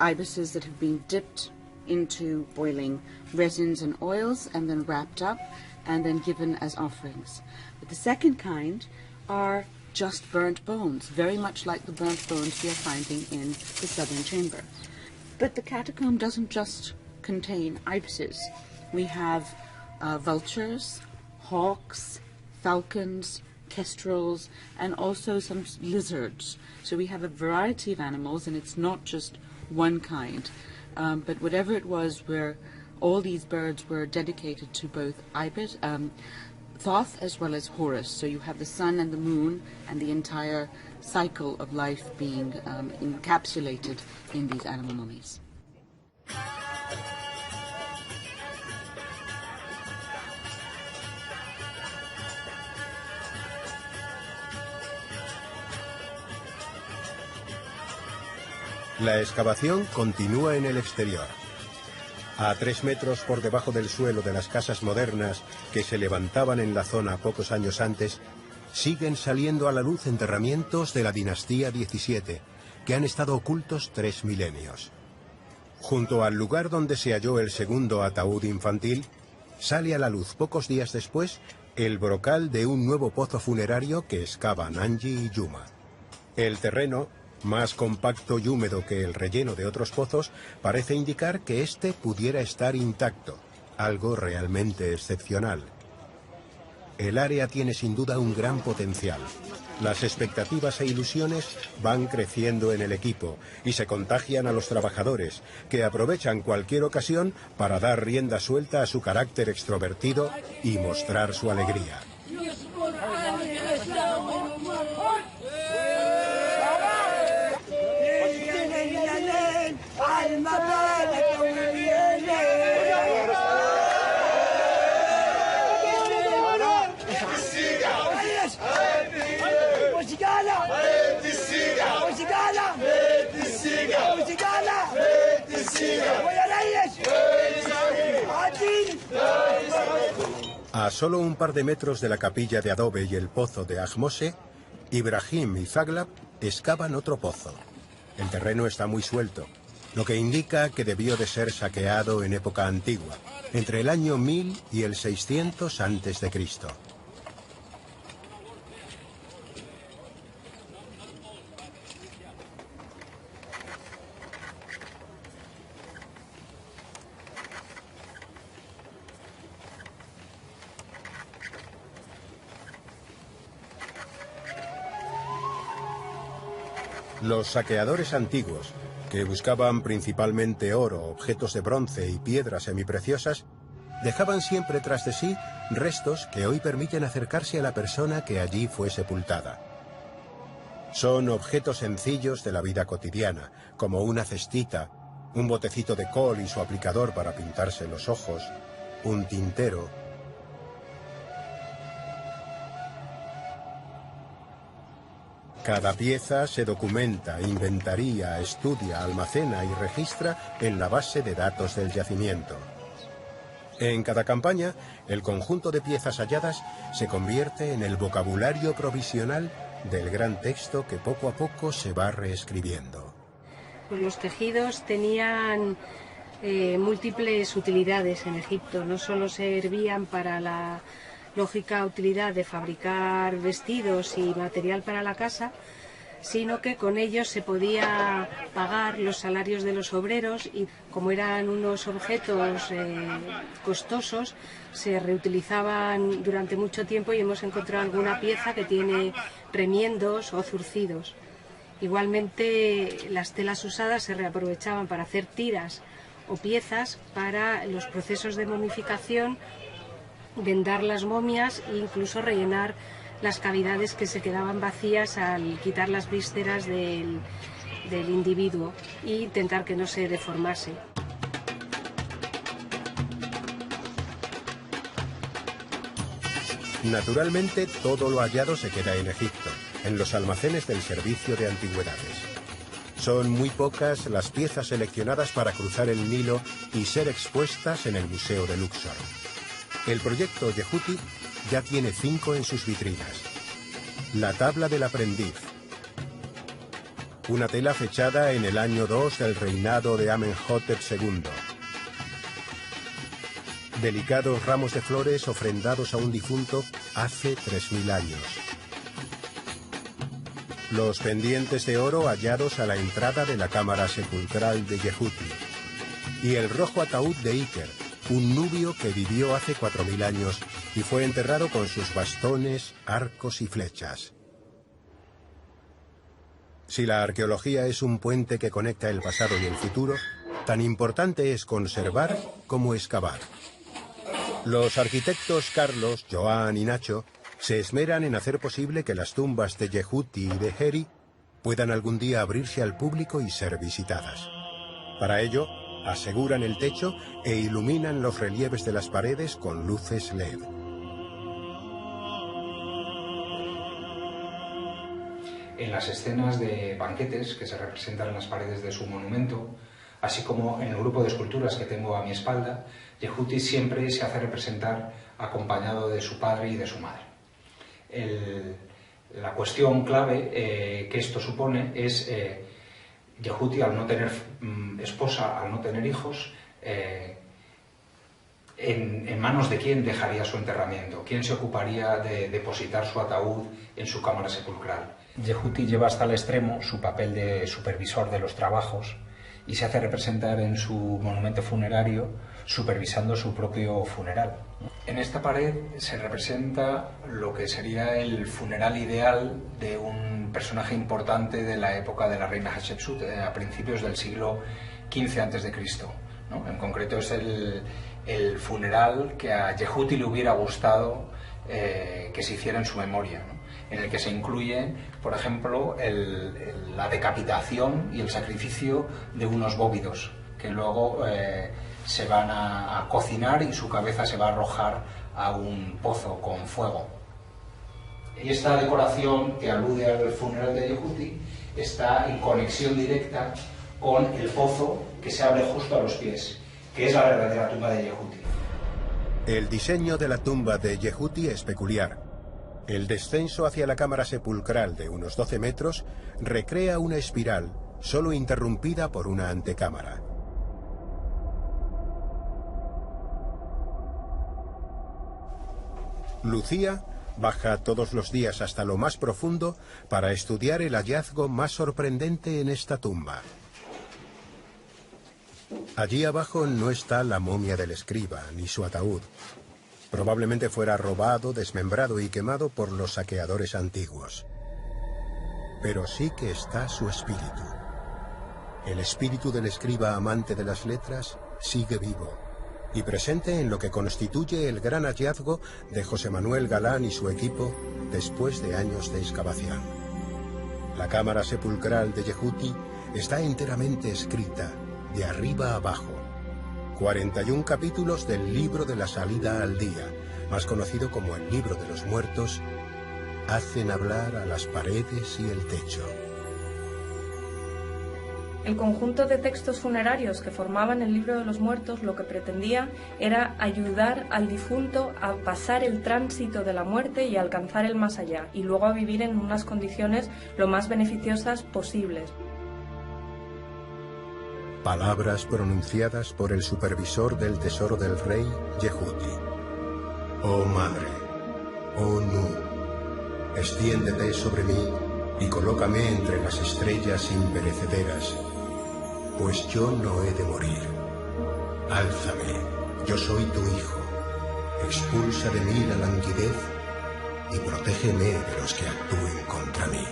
S9: ibises that have been dipped into boiling resins and oils and then wrapped up and then given as offerings. But the second kind are just burnt bones, very much like the burnt bones we are finding in the southern chamber. But the catacomb doesn't just contain ibises. We have vultures, hawks, falcons, kestrels, and also some lizards. So we have a variety of animals, and it's not just one kind. But whatever it was, all these birds were dedicated to both Ibis, Thoth as well as Horus. So you have the sun and the moon and the entire cycle of life being encapsulated in these animal mummies.
S1: La excavación continúa en el exterior. A 3 metros por debajo del suelo de las casas modernas que se levantaban en la zona pocos años antes, siguen saliendo a la luz enterramientos de la dinastía XVII, que han estado ocultos 3 milenios. Junto al lugar donde se halló el segundo ataúd infantil, sale a la luz pocos días después el brocal de un nuevo pozo funerario que excavan Angie y Yuma. El terreno, más compacto y húmedo que el relleno de otros pozos, parece indicar que este pudiera estar intacto, algo realmente excepcional. El área tiene sin duda un gran potencial. Las expectativas e ilusiones van creciendo en el equipo y se contagian a los trabajadores, que aprovechan cualquier ocasión para dar rienda suelta a su carácter extrovertido y mostrar su alegría. A solo un par de metros de la capilla de adobe y el pozo de Ahmose, Ibrahim y Zaglab excavan otro pozo. El terreno está muy suelto, lo que indica que debió de ser saqueado en época antigua, entre el año 1000 y el 600 a.C. Los saqueadores antiguos, que buscaban principalmente oro, objetos de bronce y piedras semipreciosas, dejaban siempre tras de sí restos que hoy permiten acercarse a la persona que allí fue sepultada. Son objetos sencillos de la vida cotidiana, como una cestita, un botecito de col y su aplicador para pintarse los ojos, un tintero. Cada pieza se documenta, inventaría, estudia, almacena y registra en la base de datos del yacimiento. En cada campaña, el conjunto de piezas halladas se convierte en el vocabulario provisional del gran texto que poco a poco se va reescribiendo.
S10: Pues los tejidos tenían múltiples utilidades en Egipto. No solo servían para la lógica utilidad de fabricar vestidos y material para la casa, sino que con ellos se podía pagar los salarios de los obreros y como eran unos objetos costosos, se reutilizaban durante mucho tiempo y hemos encontrado alguna pieza que tiene remiendos o zurcidos. Igualmente, las telas usadas se reaprovechaban para hacer tiras o piezas para los procesos de momificación, vendar las momias e incluso rellenar las cavidades que se quedaban vacías al quitar las vísceras del individuo e intentar que no se deformase.
S1: Naturalmente, todo lo hallado se queda en Egipto, en los almacenes del Servicio de Antigüedades. Son muy pocas las piezas seleccionadas para cruzar el Nilo y ser expuestas en el Museo de Luxor. El proyecto Yehuti ya tiene 5 en sus vitrinas. La tabla del aprendiz, una tela fechada en el año 2 del reinado de Amenhotep II. Delicados ramos de flores ofrendados a un difunto hace 3000 años. Los pendientes de oro hallados a la entrada de la cámara sepulcral de Yehuti. Y el rojo ataúd de Iker, un nubio que vivió hace 4000 años y fue enterrado con sus bastones, arcos y flechas. Si la arqueología es un puente que conecta el pasado y el futuro, tan importante es conservar como excavar. Los arquitectos Carlos, Joan y Nacho se esmeran en hacer posible que las tumbas de Yehuti y de Heri puedan algún día abrirse al público y ser visitadas. Para ello, aseguran el techo e iluminan los relieves de las paredes con luces LED.
S2: En las escenas de banquetes que se representan en las paredes de su monumento, así como en el grupo de esculturas que tengo a mi espalda, Yehuti siempre se hace representar acompañado de su padre y de su madre. La cuestión clave que esto supone es Yehuti, al no tener esposa, al no tener hijos, en manos de quién dejaría su enterramiento, quién se ocuparía de depositar su ataúd en su cámara sepulcral. Yehuti lleva hasta el extremo su papel de supervisor de los trabajos y se hace representar en su monumento funerario supervisando su propio funeral. En esta pared se representa lo que sería el funeral ideal de un personaje importante de la época de la reina Hatshepsut, a principios del siglo XV a.C., ¿no? En concreto es el funeral que a Yehuti le hubiera gustado que se hiciera en su memoria, ¿no? En el que se incluye, por ejemplo, la decapitación y el sacrificio de unos bóvidos, que luego se van a cocinar y su cabeza se va a arrojar a un pozo con fuego. Y esta decoración que alude al funeral de Yehuti está en conexión directa con el pozo que se abre justo a los pies, que es la verdadera tumba de Yehuti.
S1: El diseño de la tumba de Yehuti es peculiar. El descenso hacia la cámara sepulcral de unos 12 metros recrea una espiral, solo interrumpida por una antecámara. Lucía baja todos los días hasta lo más profundo para estudiar el hallazgo más sorprendente en esta tumba. Allí abajo no está la momia del escriba, ni su ataúd. Probablemente fuera robado, desmembrado y quemado por los saqueadores antiguos. Pero sí que está su espíritu. El espíritu del escriba amante de las letras sigue vivo y presente en lo que constituye el gran hallazgo de José Manuel Galán y su equipo después de años de excavación. La cámara sepulcral de Yehuti está enteramente escrita, de arriba a abajo. 41 capítulos del libro de la salida al día, más conocido como el libro de los muertos, hacen hablar a las paredes y el techo.
S11: El conjunto de textos funerarios que formaban el libro de los muertos lo que pretendía era ayudar al difunto a pasar el tránsito de la muerte y a alcanzar el más allá, y luego a vivir en unas condiciones lo más beneficiosas posibles.
S1: Palabras pronunciadas por el supervisor del tesoro del rey, Yehuti. Oh madre, oh Nu, extiéndete sobre mí y colócame entre las estrellas imperecederas, pues yo no he de morir. Álzame, yo soy tu hijo, expulsa de mí la languidez y protégeme de los que actúen contra mí.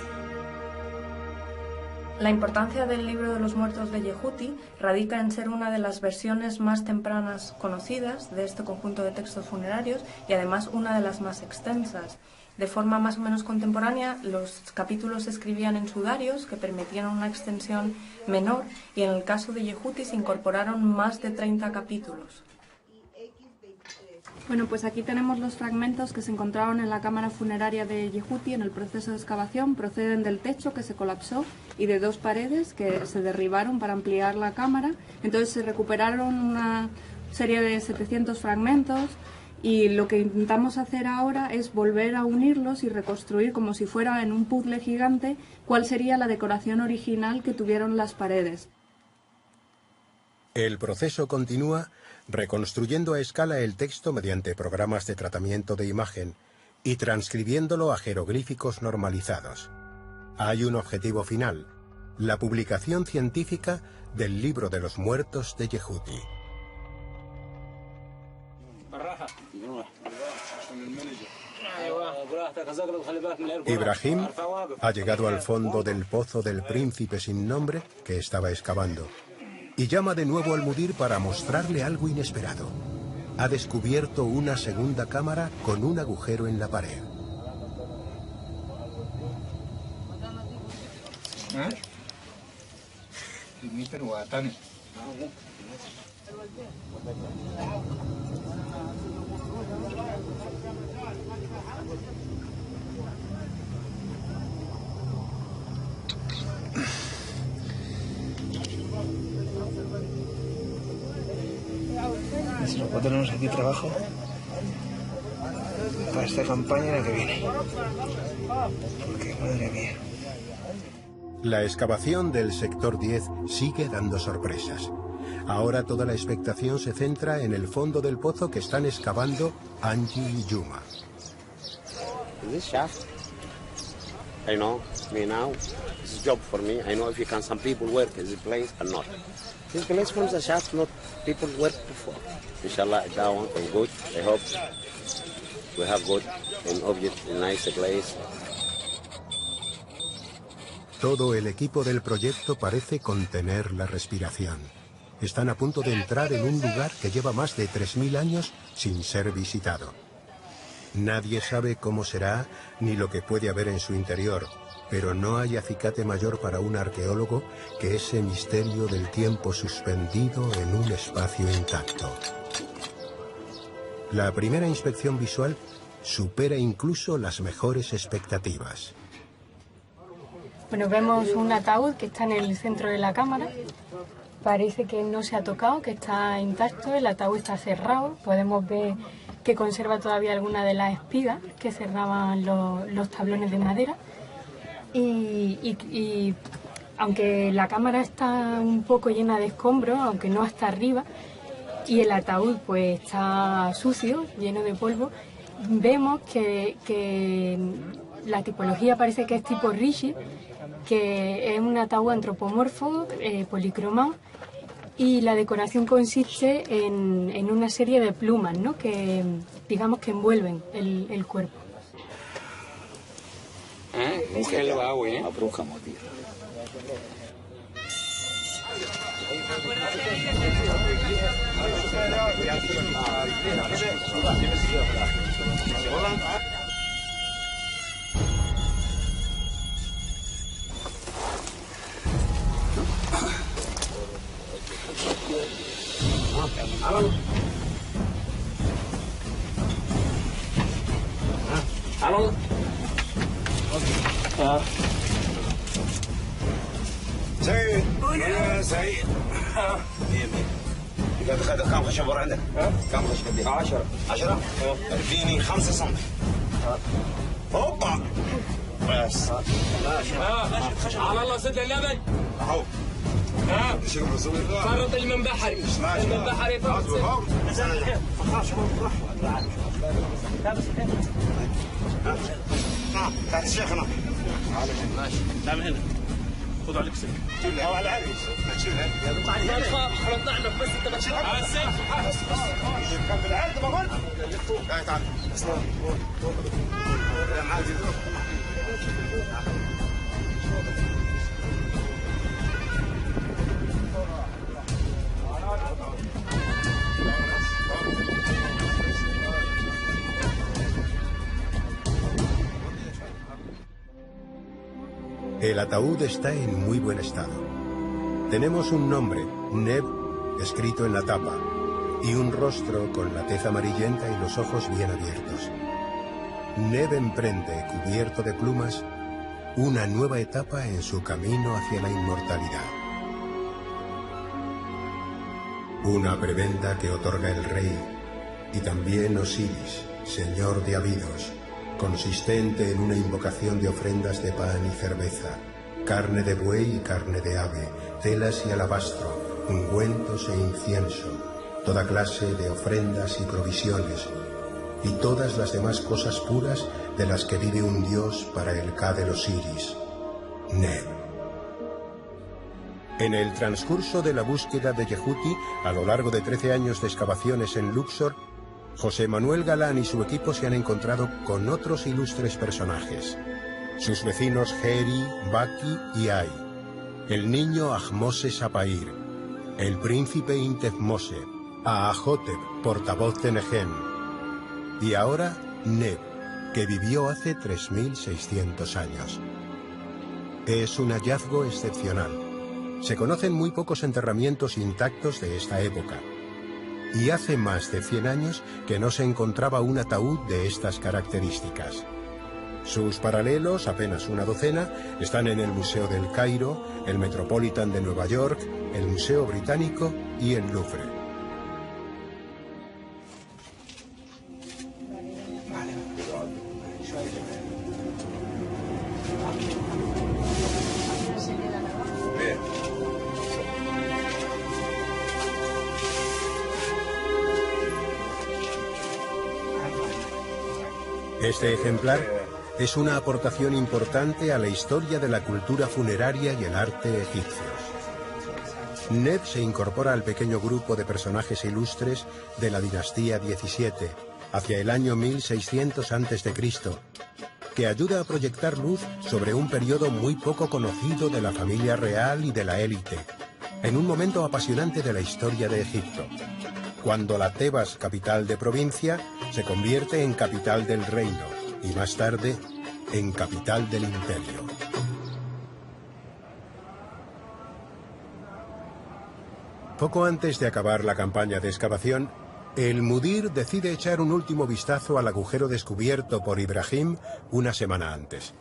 S11: La importancia del libro de los muertos de Yehuti radica en ser una de las versiones más tempranas conocidas de este conjunto de textos funerarios y además una de las más extensas. De forma más o menos contemporánea, los capítulos se escribían en sudarios que permitían una extensión menor y en el caso de Yehuti se incorporaron más de 30 capítulos. Bueno, pues aquí tenemos los fragmentos que se encontraron en la cámara funeraria de Yehuti en el proceso de excavación. Proceden del techo que se colapsó y de 2 paredes que se derribaron para ampliar la cámara. Entonces se recuperaron una serie de 700 fragmentos y lo que intentamos hacer ahora es volver a unirlos y reconstruir como si fuera en un puzzle gigante cuál sería la decoración original que tuvieron las paredes.
S1: El proceso continúa reconstruyendo a escala el texto mediante programas de tratamiento de imagen y transcribiéndolo a jeroglíficos normalizados. Hay un objetivo final, la publicación científica del libro de los muertos de Yehuti. Ibrahim ha llegado al fondo del pozo del príncipe sin nombre que estaba excavando y llama de nuevo al mudir para mostrarle algo inesperado. Ha descubierto una segunda cámara con un agujero en la pared.
S12: Nosotros tenemos aquí trabajo para esta campaña la que viene. Porque, madre mía.
S1: La excavación del sector 10 sigue dando sorpresas. Ahora toda la expectación se centra en el fondo del pozo que están excavando Angie y Yuma.
S13: This shaft, I know, me now, it's a job for me. I know if you can, some people work in this place or not. This place from the shaft, not people work before. Inshallah, that one is good. I hope we have good and object, a nice place.
S1: Todo el equipo del proyecto parece contener la respiración. Están a punto de entrar en un lugar que lleva más de 3000 años sin ser visitado. Nadie sabe cómo será ni lo que puede haber en su interior, pero no hay acicate mayor para un arqueólogo que ese misterio del tiempo suspendido en un espacio intacto. La primera inspección visual supera incluso las mejores expectativas.
S11: Bueno, vemos un ataúd que está en el centro de la cámara. Parece que no se ha tocado, que está intacto, el ataúd está cerrado. Podemos ver que conserva todavía alguna de las espigas que cerraban los tablones de madera. Y aunque la cámara está un poco llena de escombros, aunque no hasta arriba, y el ataúd pues está sucio, lleno de polvo, vemos que la tipología parece que es tipo Rishi, que es un ataúd antropomorfo, policromado, y la decoración consiste en una serie de plumas, ¿no?, que digamos que envuelven el cuerpo.
S14: سيد يا سيد كم خشب ورا عندك؟ كم خشب؟ 10 10 اديني 5 سم هوبا بس ماشي على الله صدق اللبن اهو فرط المنبحري المنبحري فرط تحت شيخنا ماشي تعال هنا خذ عليك سكه او على علي ما تخاف خلطنا بس انت ما تشوف كان بالعرض ما قلت تعال اسلام
S1: El ataúd está en muy buen estado. Tenemos un nombre, Neb, escrito en la tapa, y un rostro con la tez amarillenta y los ojos bien abiertos. Neb emprende, cubierto de plumas, una nueva etapa en su camino hacia la inmortalidad. Una prebenda que otorga el rey, y también Osiris, señor de Abidos, consistente en una invocación de ofrendas de pan y cerveza, carne de buey y carne de ave, telas y alabastro, ungüentos e incienso, toda clase de ofrendas y provisiones, y todas las demás cosas puras de las que vive un dios para el Ka del Osiris, Neb. En el transcurso de la búsqueda de Yehuti, a lo largo de 13 años de excavaciones en Luxor, José Manuel Galán y su equipo se han encontrado con otros ilustres personajes. Sus vecinos Heri, Baki y Ai, el niño Ahmose Sapair, el príncipe Intefmose, Aahotep, portavoz de Nehem, y ahora Neb, que vivió hace 3.600 años. Es un hallazgo excepcional. Se conocen muy pocos enterramientos intactos de esta época. Y hace más de 100 años que no se encontraba un ataúd de estas características. Sus paralelos, apenas una docena, están en el Museo del Cairo, el Metropolitan de Nueva York, el Museo Británico y el Louvre. Este ejemplar es una aportación importante a la historia de la cultura funeraria y el arte egipcios. Neb se incorpora al pequeño grupo de personajes ilustres de la dinastía 17, hacia el año 1600 a.C., que ayuda a proyectar luz sobre un periodo muy poco conocido de la familia real y de la élite, en un momento apasionante de la historia de Egipto, cuando la Tebas, capital de provincia, se convierte en capital del reino y más tarde en capital del imperio. Poco antes de acabar la campaña de excavación, el mudir decide echar un último vistazo al agujero descubierto por Ibrahim una semana antes.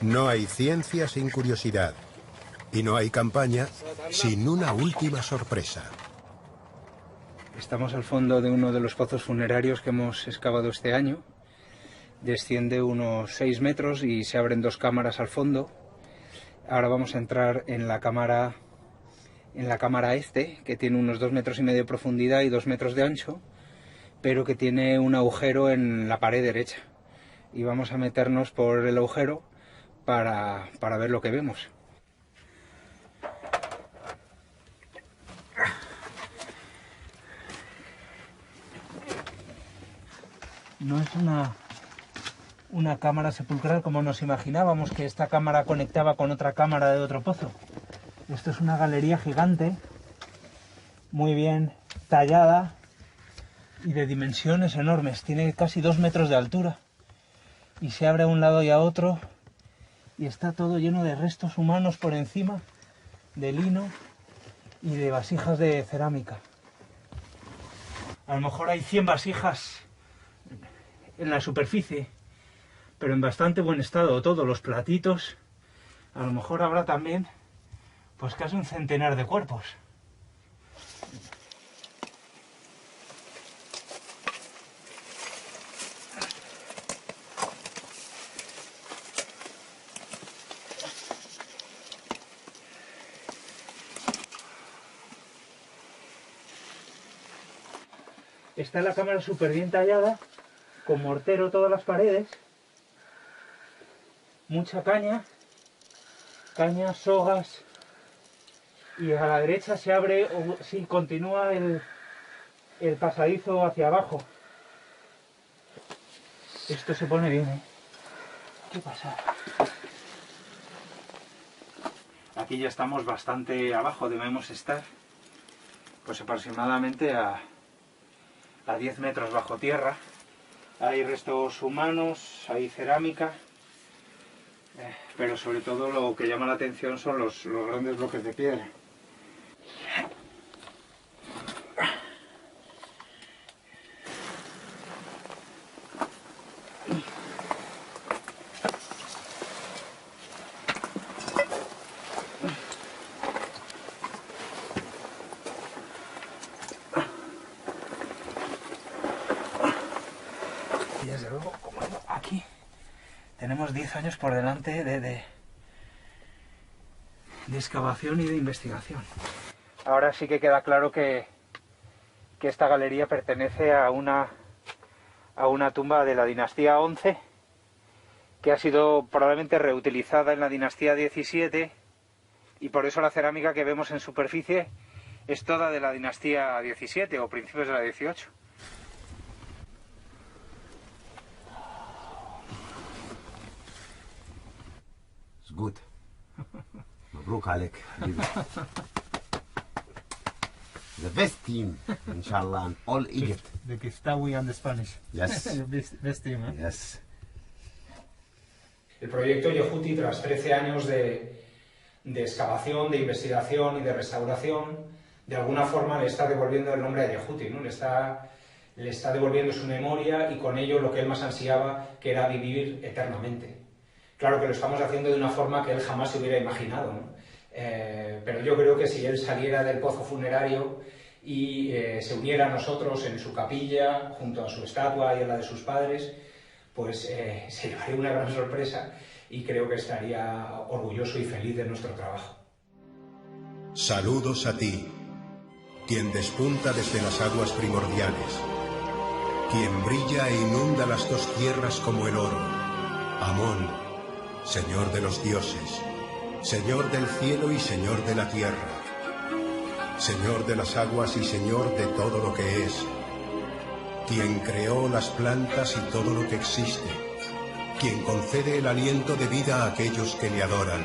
S1: No hay ciencia sin curiosidad y no hay campaña sin una última sorpresa.
S2: Estamos al fondo de uno de los pozos funerarios que hemos excavado este año. Desciende unos 6 metros y se abren 2 cámaras al fondo. Ahora vamos a entrar en la cámara este, que tiene unos 2,5 metros de profundidad y 2 metros de ancho, pero que tiene un agujero en la pared derecha. Y vamos a meternos por el agujero para ver lo que vemos. No es una cámara sepulcral como nos imaginábamos, que esta cámara conectaba con otra cámara de otro pozo. Esto es una galería gigante, muy bien tallada y de dimensiones enormes. Tiene casi 2 metros de altura y se abre a un lado y a otro y está todo lleno de restos humanos por encima, de lino y de vasijas de cerámica. A lo mejor hay 100 vasijas en la superficie, pero en bastante buen estado. Todos los platitos, a lo mejor habrá también pues casi un centenar de cuerpos. Está la cámara súper bien tallada, con mortero todas las paredes, mucha caña, sogas, y a la derecha se abre, sí, continúa el pasadizo hacia abajo. Esto se pone bien, ¿eh? ¿Qué pasa? Aquí ya estamos bastante abajo, debemos estar pues aproximadamente a 10 metros bajo tierra. Hay restos humanos, hay cerámica. pero sobre todo lo que llama la atención son los grandes bloques de piedra. Y desde luego, como aquí tenemos 10 años por delante de excavación y de investigación. Ahora sí que queda claro que esta galería pertenece a una tumba de la dinastía 11, que ha sido probablemente reutilizada en la dinastía 17, y por eso la cerámica que vemos en superficie es toda de la dinastía 17 o principios de la 18.
S15: Good. مبروك عليك حبيبي. The best team, inshallah, in all Egypt.
S2: The Giftawi and the Spanish.
S15: Yes.
S2: The best team, ¿eh?
S15: Yes.
S2: El proyecto Yehuti, tras 13 años de excavación, de investigación y de restauración, de alguna forma le está devolviendo el nombre a Yehuti, ¿no? Le está devolviendo su memoria y con ello lo que él más ansiaba, que era vivir eternamente. Claro que lo estamos haciendo de una forma que él jamás se hubiera imaginado, ¿no? Pero yo creo que si él saliera del pozo funerario y se uniera a nosotros en su capilla, junto a su estatua y a la de sus padres, pues se llevaría una gran sorpresa y creo que estaría orgulloso y feliz de nuestro trabajo.
S1: Saludos a ti, quien despunta desde las aguas primordiales, quien brilla e inunda las dos tierras como el oro, Amón, Señor de los dioses, Señor del cielo y Señor de la tierra, Señor de las aguas y Señor de todo lo que es, quien creó las plantas y todo lo que existe, quien concede el aliento de vida a aquellos que le adoran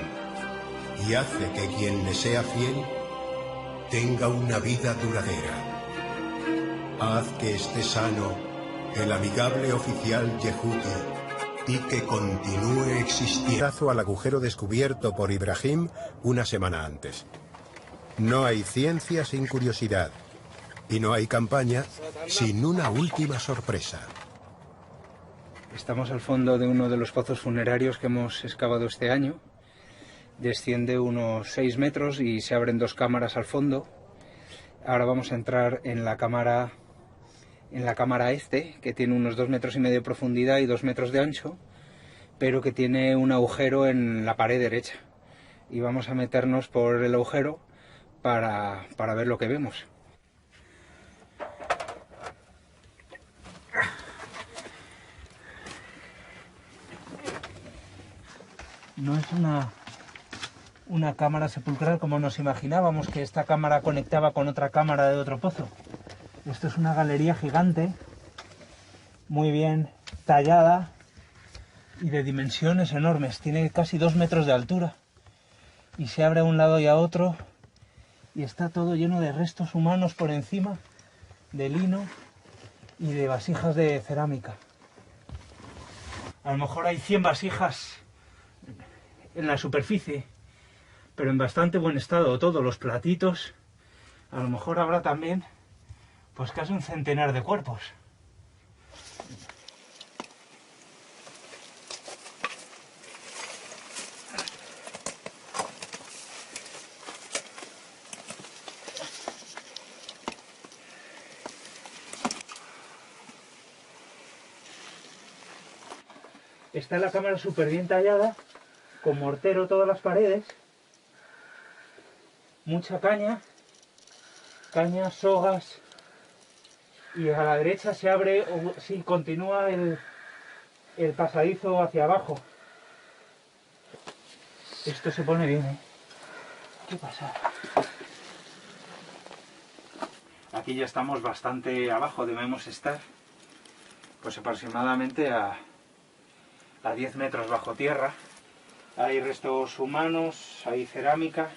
S1: y hace que quien le sea fiel tenga una vida duradera. Haz que esté sano el amigable oficial Yehuti y que continúe existiendo. Al agujero descubierto por Ibrahim una semana antes. No hay ciencia sin curiosidad y no hay campaña sin una última sorpresa.
S2: Estamos al fondo de uno de los pozos funerarios que hemos excavado este año. Desciende unos 6 metros y se abren 2 cámaras al fondo. Ahora vamos a entrar en la cámara este, que tiene unos 2,5 metros de profundidad y 2 metros de ancho, pero que tiene un agujero en la pared derecha. Y vamos a meternos por el agujero para ver lo que vemos. No es una cámara sepulcral como nos imaginábamos, que esta cámara conectaba con otra cámara de otro pozo. Esto es una galería gigante, muy bien tallada y de dimensiones enormes. Tiene casi 2 metros de altura y se abre a un lado y a otro y está todo lleno de restos humanos por encima, de lino y de vasijas de cerámica. A lo mejor hay 100 vasijas en la superficie, pero en bastante buen estado. Todos los platitos, a lo mejor habrá también pues casi un centenar de cuerpos. Está la cámara súper bien tallada, con mortero todas las paredes, mucha caña, sogas, y a la derecha se abre, o sí, continúa el pasadizo hacia abajo. Esto se pone bien, ¿eh? ¿Qué pasa? Aquí ya estamos bastante abajo, debemos estar pues aproximadamente a 10 metros bajo tierra. Hay restos humanos, hay cerámica,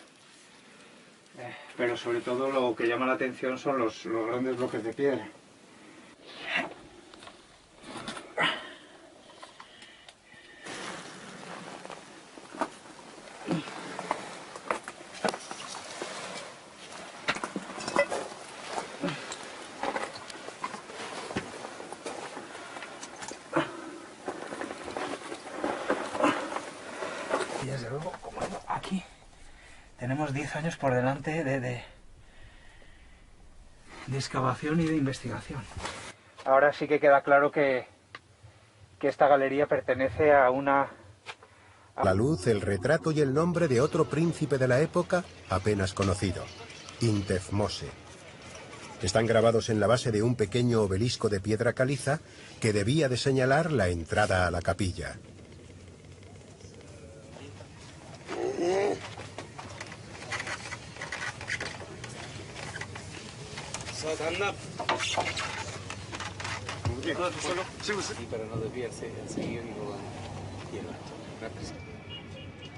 S2: pero sobre todo lo que llama la atención son los grandes bloques de piedra.
S12: Y desde luego, como digo, aquí tenemos 10 años por delante de excavación y de investigación. Ahora sí que queda claro que esta galería pertenece a una...
S1: La luz, el retrato y el nombre de otro príncipe de la época apenas conocido, Intefmose. Están grabados en la base de un pequeño obelisco de piedra caliza que debía de señalar la entrada a la capilla.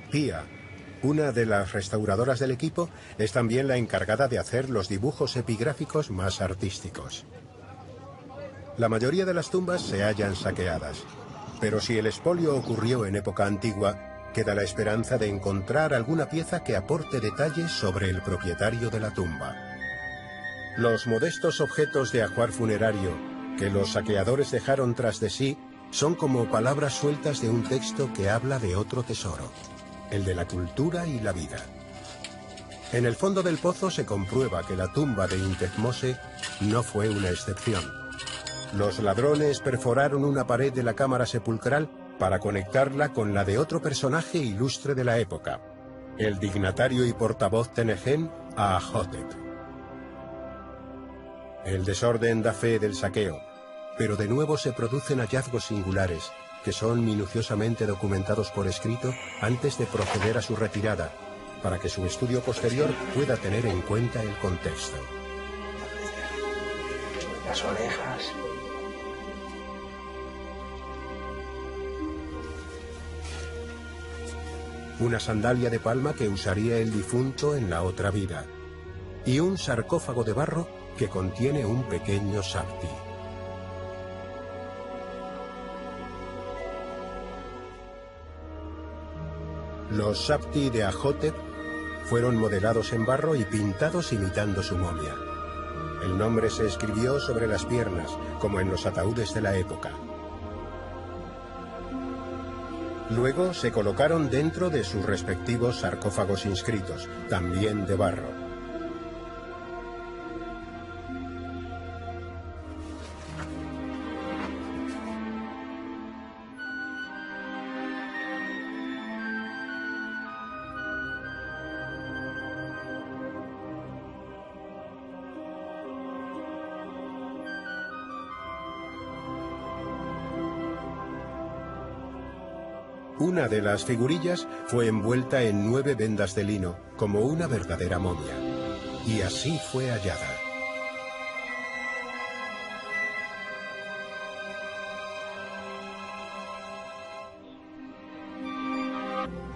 S1: Pia, una de las restauradoras del equipo, es también la encargada de hacer los dibujos epigráficos más artísticos. La mayoría de las tumbas se hallan saqueadas, pero si el expolio ocurrió en época antigua, queda la esperanza de encontrar alguna pieza que aporte detalles sobre el propietario de la tumba. Los modestos objetos de ajuar funerario que los saqueadores dejaron tras de sí son como palabras sueltas de un texto que habla de otro tesoro, el de la cultura y la vida. En el fondo del pozo se comprueba que la tumba de Intefmose no fue una excepción. Los ladrones perforaron una pared de la cámara sepulcral para conectarla con la de otro personaje ilustre de la época, el dignatario y portavoz Tenején Ahotep. El desorden da fe del saqueo, pero de nuevo se producen hallazgos singulares que son minuciosamente documentados por escrito antes de proceder a su retirada, para que su estudio posterior pueda tener en cuenta el contexto.
S12: Las orejas.
S1: Una sandalia de palma que usaría el difunto en la otra vida, y un sarcófago de barro que contiene un pequeño sapti. Los sapti de Ahotep fueron modelados en barro y pintados imitando su momia. El nombre se escribió sobre las piernas, como en los ataúdes de la época. Luego se colocaron dentro de sus respectivos sarcófagos inscritos, también de barro. Una de las figurillas fue envuelta en 9 vendas de lino, como una verdadera momia. Y así fue hallada.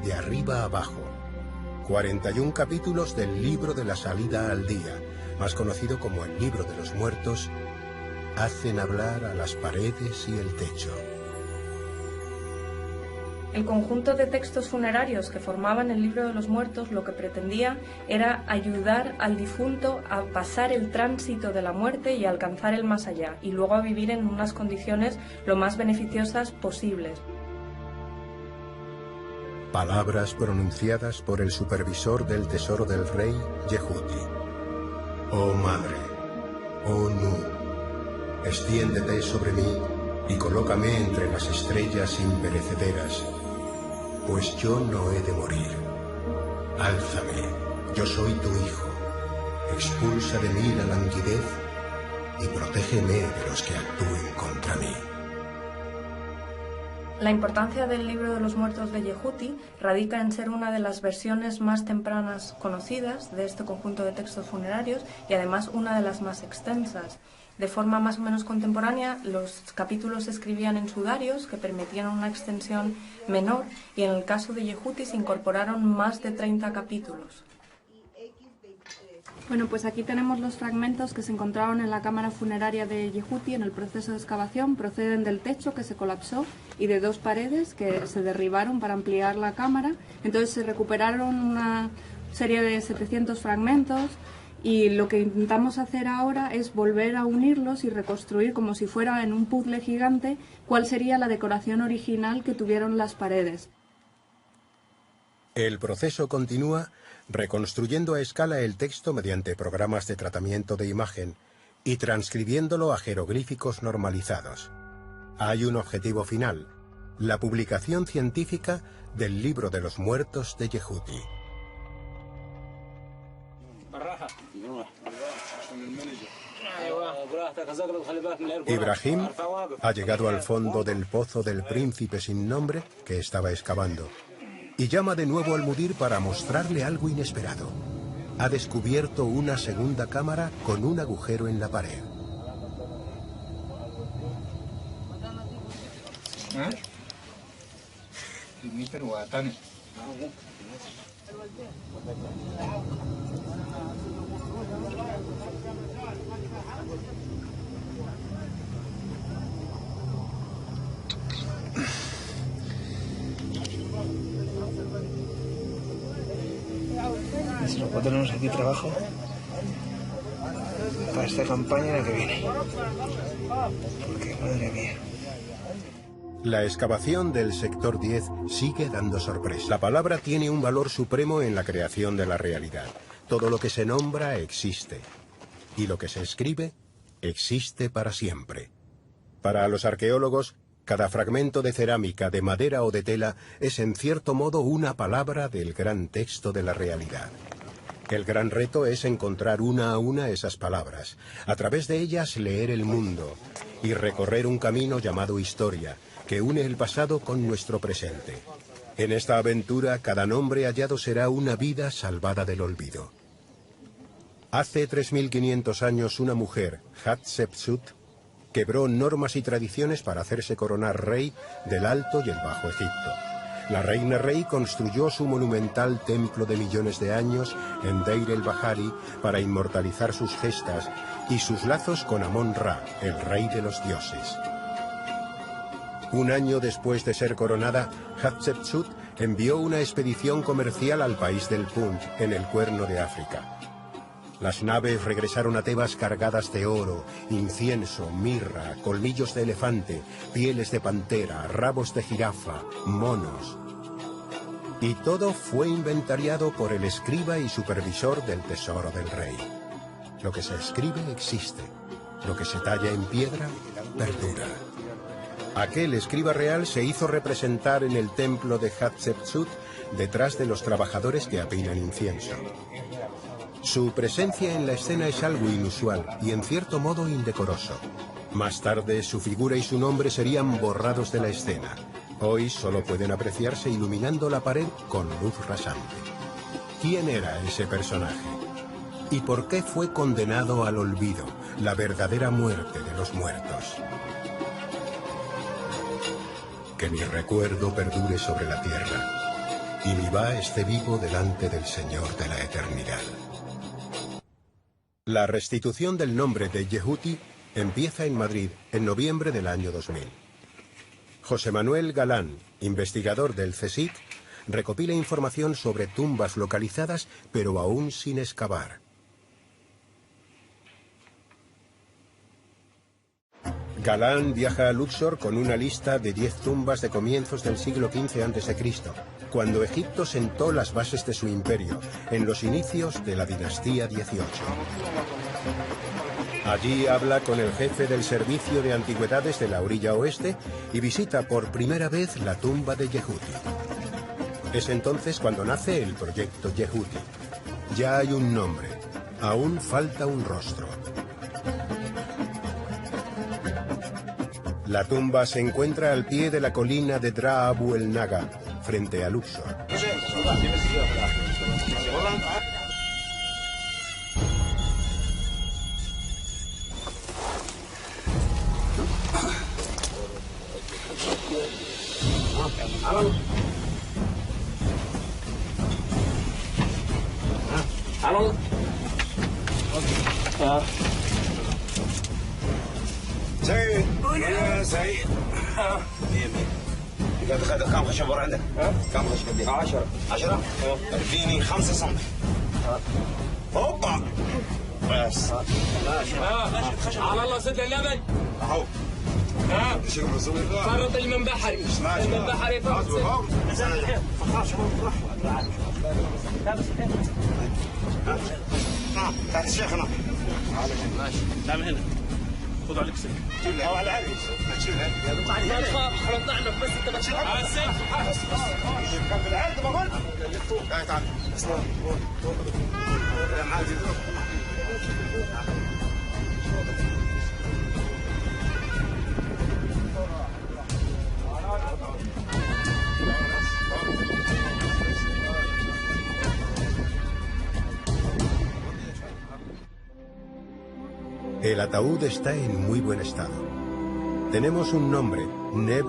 S1: De arriba abajo. 41 capítulos del libro de la salida al día, más conocido como el libro de los muertos, hacen hablar a las paredes y el techo.
S11: El conjunto de textos funerarios que formaban el libro de los muertos lo que pretendía era ayudar al difunto a pasar el tránsito de la muerte y a alcanzar el más allá, y luego a vivir en unas condiciones lo más beneficiosas posibles.
S1: Palabras pronunciadas por el supervisor del tesoro del rey, Yehuti. Oh madre, oh Nu, extiéndete sobre mí y colócame entre las estrellas imperecederas, pues yo no he de morir. Álzame, yo soy tu hijo, expulsa de mí la languidez y protégeme de los que actúen contra mí.
S11: La importancia del libro de los muertos de Yehuti radica en ser una de las versiones más tempranas conocidas de este conjunto de textos funerarios y además una de las más extensas. De forma más o menos contemporánea, los capítulos se escribían en sudarios que permitían una extensión menor y en el caso de Yehuti se incorporaron más de 30 capítulos.
S16: Bueno, pues aquí tenemos los fragmentos que se encontraron en la cámara funeraria de Yehuti en el proceso de excavación. Proceden del techo que se colapsó y de 2 paredes que se derribaron para ampliar la cámara. Entonces se recuperaron una serie de 700 fragmentos y lo que intentamos hacer ahora es volver a unirlos y reconstruir como si fuera en un puzzle gigante cuál sería la decoración original que tuvieron las paredes.
S1: El proceso continúa reconstruyendo a escala el texto mediante programas de tratamiento de imagen y transcribiéndolo a jeroglíficos normalizados. Hay un objetivo final: la publicación científica del Libro de los Muertos de Yehuti. Ibrahim ha llegado al fondo del pozo del príncipe sin nombre que estaba excavando y llama de nuevo al mudir para mostrarle algo inesperado. Ha descubierto una segunda cámara con un agujero en la pared.
S17: Nosotros tenemos aquí trabajo para esta campaña que viene. Porque, madre mía.
S1: La excavación del sector 10 sigue dando sorpresa. La palabra tiene un valor supremo en la creación de la realidad. Todo lo que se nombra existe. Y lo que se escribe existe para siempre. Para los arqueólogos, cada fragmento de cerámica, de madera o de tela es en cierto modo una palabra del gran texto de la realidad. El gran reto es encontrar una a una esas palabras, a través de ellas leer el mundo y recorrer un camino llamado historia, que une el pasado con nuestro presente. En esta aventura, cada nombre hallado será una vida salvada del olvido. Hace 3500 años una mujer, Hatshepsut, quebró normas y tradiciones para hacerse coronar rey del Alto y el Bajo Egipto. La reina rey construyó su monumental templo de millones de años en Deir el-Bahari para inmortalizar sus gestas y sus lazos con Amón-Ra, el rey de los dioses. Un año después de ser coronada, Hatshepsut envió una expedición comercial al país del Punt, en el Cuerno de África. Las naves regresaron a Tebas cargadas de oro, incienso, mirra, colmillos de elefante, pieles de pantera, rabos de jirafa, monos. Y todo fue inventariado por el escriba y supervisor del tesoro del rey. Lo que se escribe existe, lo que se talla en piedra perdura. Aquel escriba real se hizo representar en el templo de Hatshepsut detrás de los trabajadores que apilan incienso. Su presencia en la escena es algo inusual y en cierto modo indecoroso. Más tarde su figura y su nombre serían borrados de la escena. Hoy solo pueden apreciarse iluminando la pared con luz rasante. ¿Quién era ese personaje? ¿Y por qué fue condenado al olvido, la verdadera muerte de los muertos? Que mi recuerdo perdure sobre la tierra y mi Va esté vivo delante del Señor de la eternidad. La restitución del nombre de Yehuti empieza en Madrid en noviembre del año 2000. José Manuel Galán, investigador del CSIC, recopila información sobre tumbas localizadas pero aún sin excavar. Galán viaja a Luxor con una lista de 10 tumbas de comienzos del siglo XV a.C., cuando Egipto sentó las bases de su imperio, en los inicios de la dinastía XVIII. Allí habla con el jefe del servicio de antigüedades de la orilla oeste y visita por primera vez la tumba de Yehuti. Es entonces cuando nace el proyecto Yehuti. Ya hay un nombre, aún falta un rostro. La tumba se encuentra al pie de la colina de Dra Abu el Naga, frente a Luxor.
S14: سيد يا سيد كم خشب ورا عندك؟ كم خشب؟ 10 اديني 5 سم هوبا بس خشب على الله صدق اللبن اهو فرط المنبحري المنبحري
S17: تحت الشيخنا
S14: ماشي تعال هنا خذوا عليك سكه او على العريس ما تخاف احنا نطعنك بس انت بتشيل على السيف
S17: كان بالعرض بقول تعال
S1: El ataúd está en muy buen estado. Tenemos un nombre, Neb,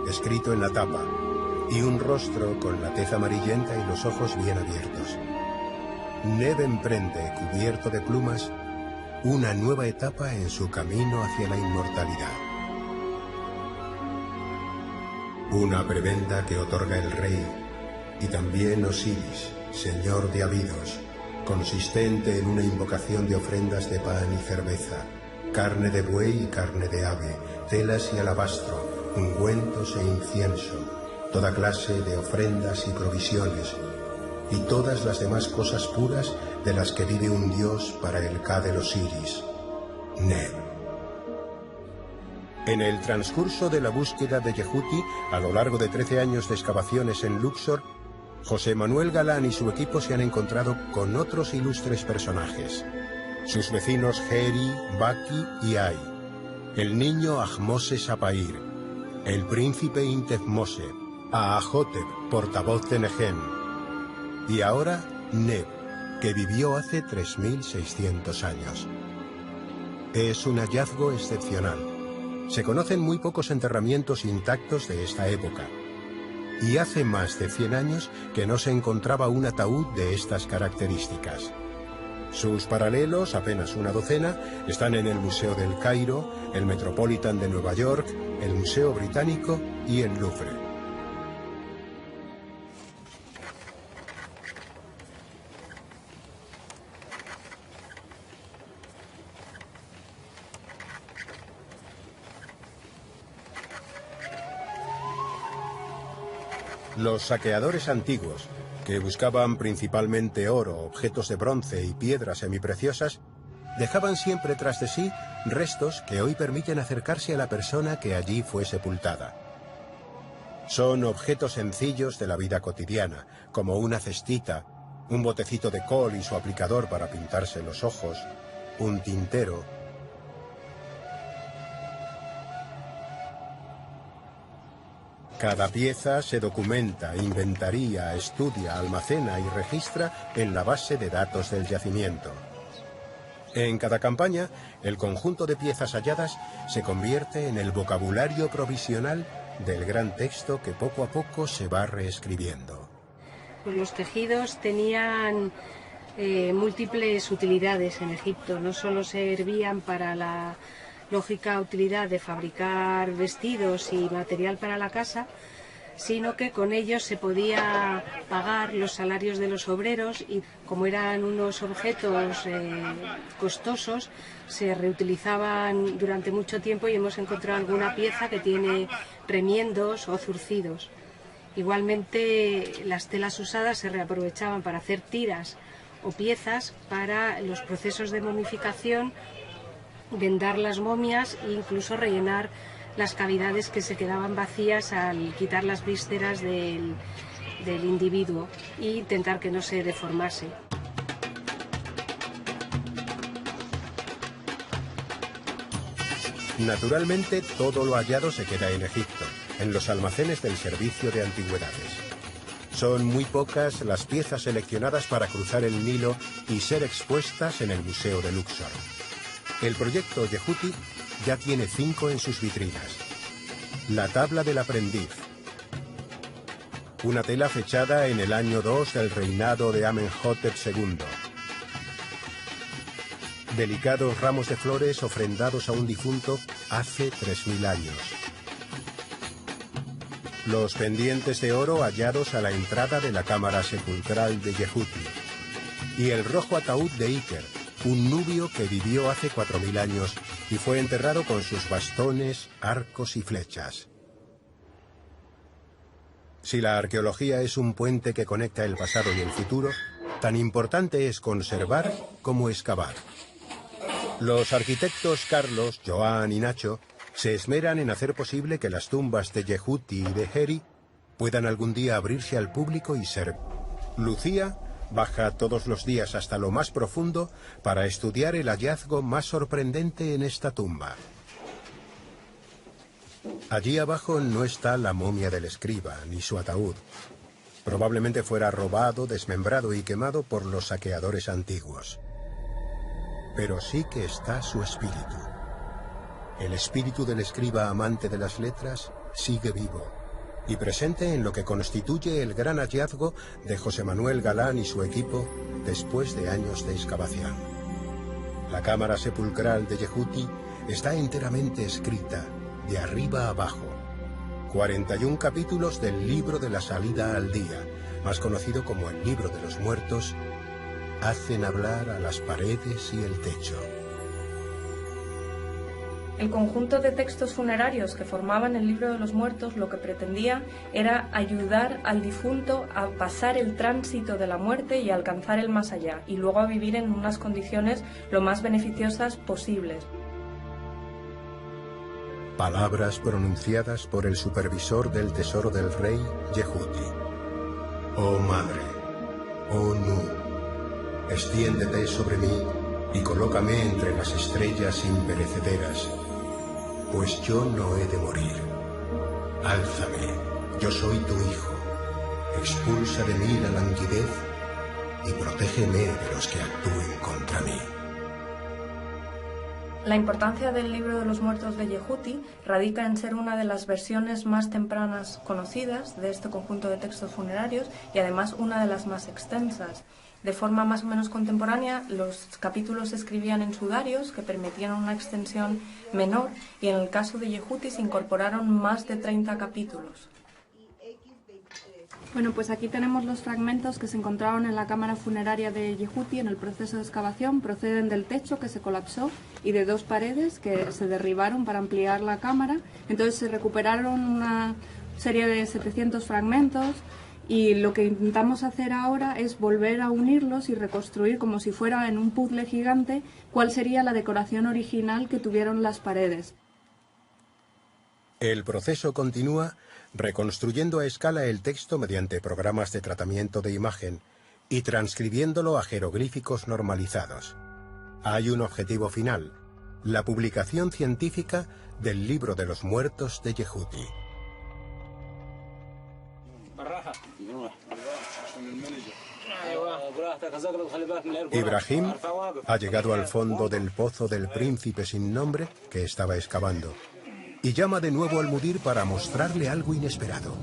S1: escrito en la tapa, y un rostro con la tez amarillenta y los ojos bien abiertos. Neb emprende, cubierto de plumas, una nueva etapa en su camino hacia la inmortalidad. Una prebenda que otorga el rey, y también Osiris, señor de Abidos, consistente en una invocación de ofrendas de pan y cerveza, carne de buey y carne de ave, telas y alabastro, ungüentos e incienso, toda clase de ofrendas y provisiones, y todas las demás cosas puras de las que vive un dios para el Ka del Osiris, Neb. En el transcurso de la búsqueda de Yehuti, a lo largo de 13 años de excavaciones en Luxor, José Manuel Galán y su equipo se han encontrado con otros ilustres personajes. Sus vecinos Heri, Baki y Ai, el niño Ahmose Sapair, el príncipe Intefmose, Aahotep, portavoz de Nehem, y ahora Neb, que vivió hace 3.600 años. Es un hallazgo excepcional. Se conocen muy pocos enterramientos intactos de esta época. Y hace más de 100 años que no se encontraba un ataúd de estas características. Sus paralelos, apenas una docena, están en el Museo del Cairo, el Metropolitan de Nueva York, el Museo Británico y el Louvre. Los saqueadores antiguos, que buscaban principalmente oro, objetos de bronce y piedras semipreciosas, dejaban siempre tras de sí restos que hoy permiten acercarse a la persona que allí fue sepultada. Son objetos sencillos de la vida cotidiana, como una cestita, un botecito de col y su aplicador para pintarse los ojos, un tintero. Cada pieza se documenta, inventaría, estudia, almacena y registra en la base de datos del yacimiento. En cada campaña, el conjunto de piezas halladas se convierte en el vocabulario provisional del gran texto que poco a poco se va reescribiendo.
S10: Pues los tejidos tenían múltiples utilidades en Egipto. No solo servían para la lógica utilidad de fabricar vestidos y material para la casa, sino que con ellos se podía pagar los salarios de los obreros y como eran unos objetos costosos, se reutilizaban durante mucho tiempo y hemos encontrado alguna pieza que tiene remiendos o zurcidos. Igualmente las telas usadas se reaprovechaban para hacer tiras o piezas para los procesos de momificación, vendar las momias e incluso rellenar las cavidades que se quedaban vacías al quitar las vísceras del individuo e intentar que no se deformase.
S1: Naturalmente, todo lo hallado se queda en Egipto, en los almacenes del Servicio de Antigüedades. Son muy pocas las piezas seleccionadas para cruzar el Nilo y ser expuestas en el Museo de Luxor. El proyecto Yehuti ya tiene 5 en sus vitrinas. La tabla del aprendiz, una tela fechada en el año 2 del reinado de Amenhotep II. Delicados ramos de flores ofrendados a un difunto hace 3000 años. Los pendientes de oro hallados a la entrada de la cámara sepulcral de Yehuti. Y el rojo ataúd de Iker, un nubio que vivió hace 4000 años y fue enterrado con sus bastones, arcos y flechas. Si la arqueología es un puente que conecta el pasado y el futuro, tan importante es conservar como excavar. Los arquitectos Carlos, Joan y Nacho se esmeran en hacer posible que las tumbas de Yehuti y de Heri puedan algún día abrirse al público y ser. Lucía baja todos los días hasta lo más profundo para estudiar el hallazgo más sorprendente en esta tumba. Allí abajo no está la momia del escriba, ni su ataúd. Probablemente fuera robado, desmembrado y quemado por los saqueadores antiguos. Pero sí que está su espíritu. El espíritu del escriba amante de las letras sigue vivo y presente en lo que constituye el gran hallazgo de José Manuel Galán y su equipo después de años de excavación. La cámara sepulcral de Yehuti está enteramente escrita, de arriba a abajo. 41 capítulos del libro de la salida al día, más conocido como el libro de los muertos, hacen hablar a las paredes y el techo.
S11: El conjunto de textos funerarios que formaban el libro de los muertos lo que pretendía era ayudar al difunto a pasar el tránsito de la muerte y a alcanzar el más allá, y luego a vivir en unas condiciones lo más beneficiosas posibles.
S1: Palabras pronunciadas por el supervisor del tesoro del rey, Yehuti. Oh madre, oh Nu, extiéndete sobre mí y colócame entre las estrellas imperecederas, pues yo no he de morir. Álzame, yo soy tu hijo, expulsa de mí la languidez y protégeme de los que actúen contra mí.
S11: La importancia del libro de los muertos de Yehuti radica en ser una de las versiones más tempranas conocidas de este conjunto de textos funerarios y además una de las más extensas. De forma más o menos contemporánea, los capítulos se escribían en sudarios que permitían una extensión menor y en el caso de Yehuti se incorporaron más de 30 capítulos.
S16: Bueno, pues aquí tenemos los fragmentos que se encontraron en la cámara funeraria de Yehuti en el proceso de excavación. Proceden del techo que se colapsó y de 2 paredes que se derribaron para ampliar la cámara. Entonces se recuperaron una serie de 700 fragmentos y lo que intentamos hacer ahora es volver a unirlos y reconstruir como si fuera en un puzzle gigante cuál sería la decoración original que tuvieron las paredes.
S1: El proceso continúa reconstruyendo a escala el texto mediante programas de tratamiento de imagen y transcribiéndolo a jeroglíficos normalizados. Hay un objetivo final, la publicación científica del libro de los muertos de Yehuti. Ibrahim ha llegado al fondo del pozo del príncipe sin nombre que estaba excavando y llama de nuevo al mudir para mostrarle algo inesperado.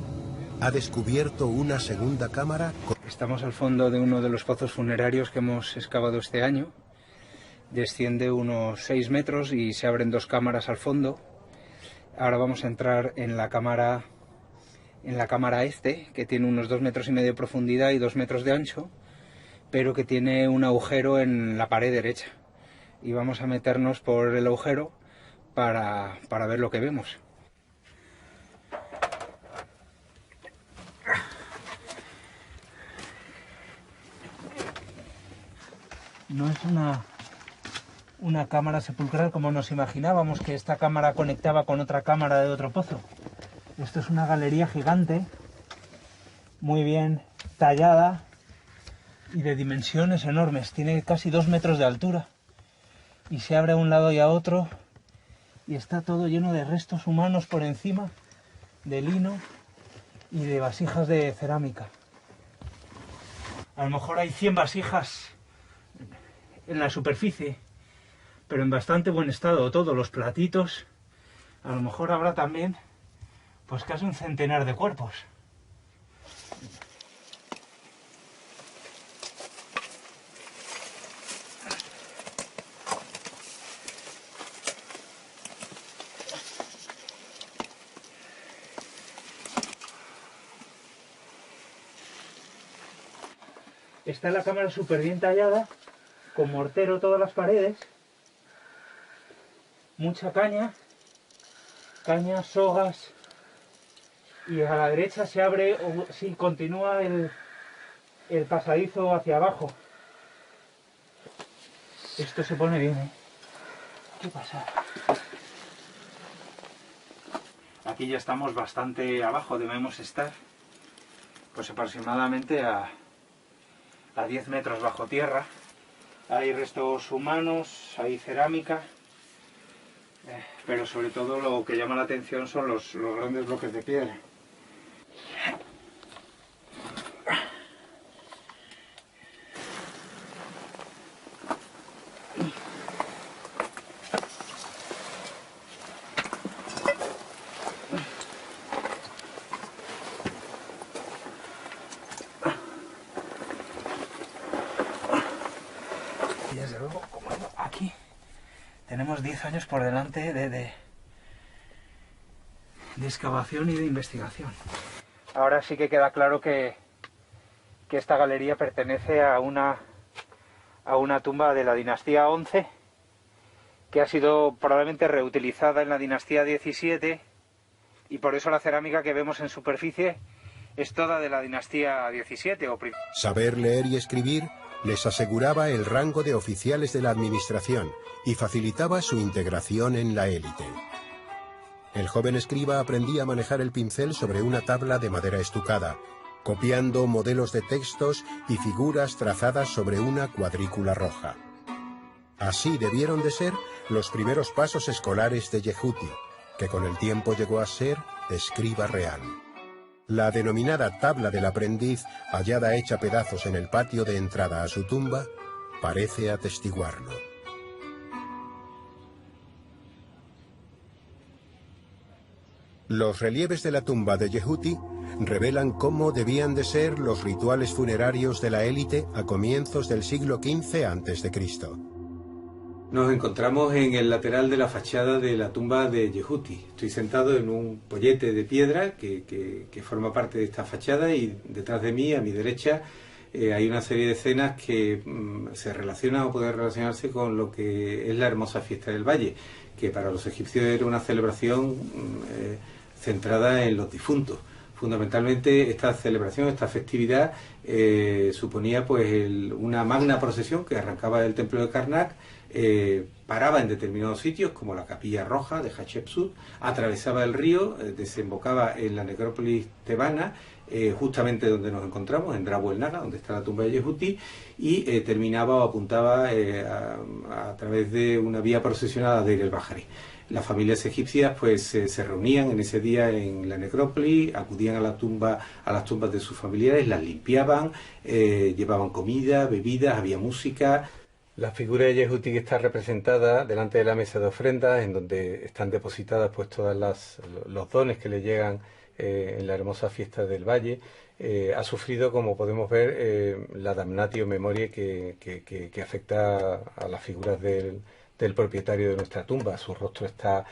S1: Ha descubierto una segunda cámara.
S12: Estamos al fondo de uno de los pozos funerarios que hemos excavado este año. Desciende unos 6 metros y se abren 2 cámaras al fondo. Ahora vamos a entrar en la cámara este, que tiene unos 2,5 metros de profundidad y 2 metros de ancho, pero que tiene un agujero en la pared derecha. Y vamos a meternos por el agujero para ver lo que vemos. No es una cámara sepulcral como nos imaginábamos, que esta cámara conectaba con otra cámara de otro pozo. Esto es una galería gigante, muy bien tallada y de dimensiones enormes. Tiene casi 2 metros de altura y se abre a un lado y a otro y está todo lleno de restos humanos por encima, de lino y de vasijas de cerámica. A lo mejor hay 100 vasijas en la superficie, pero en bastante buen estado. Todos los platitos, a lo mejor habrá también pues casi un centenar de cuerpos. Está la cámara súper bien tallada con mortero todas las paredes, mucha caña, sogas, y a la derecha se abre, o sí, continúa el pasadizo hacia abajo. Esto se pone bien, ¿eh? ¿Qué pasa? Aquí ya estamos bastante abajo, debemos estar pues aproximadamente a 10 metros bajo tierra. Hay restos humanos, hay cerámica, pero sobre todo lo que llama la atención son los grandes bloques de piedra. Y desde luego, como aquí tenemos 10 años por delante de excavación y de investigación. Ahora sí que queda claro que esta galería pertenece a una tumba de la dinastía 11, que ha sido probablemente reutilizada en la dinastía 17, y por eso la cerámica que vemos en superficie es toda de la dinastía 17.
S1: Saber leer y escribir les aseguraba el rango de oficiales de la administración y facilitaba su integración en la élite. El joven escriba aprendía a manejar el pincel sobre una tabla de madera estucada, copiando modelos de textos y figuras trazadas sobre una cuadrícula roja. Así debieron de ser los primeros pasos escolares de Yehuti, que con el tiempo llegó a ser escriba real. La denominada tabla del aprendiz, hallada hecha pedazos en el patio de entrada a su tumba, parece atestiguarlo. Los relieves de la tumba de Yehuti revelan cómo debían de ser los rituales funerarios de la élite a comienzos del siglo XV a.C.
S4: Nos encontramos en el lateral de la fachada de la tumba de Yehuti. Estoy sentado en un pollete de piedra que forma parte de esta fachada, y detrás de mí, a mi derecha, hay una serie de escenas que se relacionan o pueden relacionarse con lo que es la hermosa fiesta del Valle, que para los egipcios era una celebración centrada en los difuntos. Fundamentalmente esta celebración, esta festividad, suponía pues una magna procesión que arrancaba del templo de Karnak, paraba en determinados sitios como la Capilla Roja de Hatshepsut, atravesaba el río, desembocaba en la necrópolis tebana, justamente donde nos encontramos, en Drabu el Naga, donde está la tumba de Yehuti, y terminaba o apuntaba a través de una vía procesionada de Deir el-Bahari. Las familias egipcias pues se reunían en ese día en la necrópolis, acudían a las tumbas de sus familiares, las limpiaban, llevaban comida, bebidas, había música.
S18: La figura de Yehuti, que está representada delante de la mesa de ofrendas, en donde están depositadas pues todos los dones que le llegan en la hermosa fiesta del Valle, ha sufrido, como podemos ver, la damnatio memoriae que afecta a las figuras del propietario de nuestra tumba. Su rostro está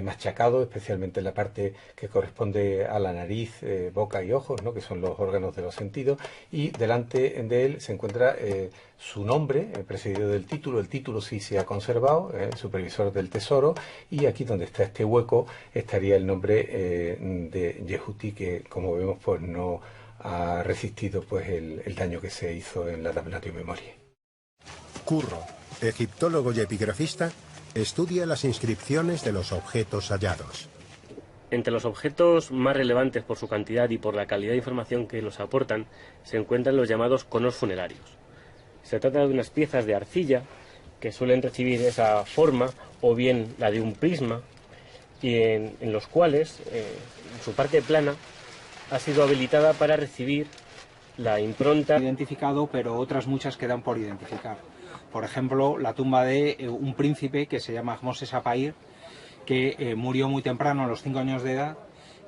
S18: machacado, especialmente en la parte que corresponde a la nariz, boca y ojos, ¿no?, que son los órganos de los sentidos, y delante de él se encuentra su nombre, precedido del título. El título sí se ha conservado, supervisor del tesoro, y aquí donde está este hueco estaría el nombre de Yehuti, que como vemos pues no ha resistido pues el daño que se hizo en la damnatio memoriae.
S1: Curro, egiptólogo y epigrafista, estudia las inscripciones de los objetos hallados.
S5: Entre los objetos más relevantes por su cantidad y por la calidad de información que los aportan se encuentran los llamados conos funerarios. Se trata de unas piezas de arcilla que suelen recibir esa forma o bien la de un prisma, y en los cuales su parte plana ha sido habilitada para recibir la impronta.
S12: Identificado, pero otras muchas quedan por identificar. Por ejemplo, la tumba de un príncipe que se llama Moses Apair, que murió muy temprano, a los 5 años de edad,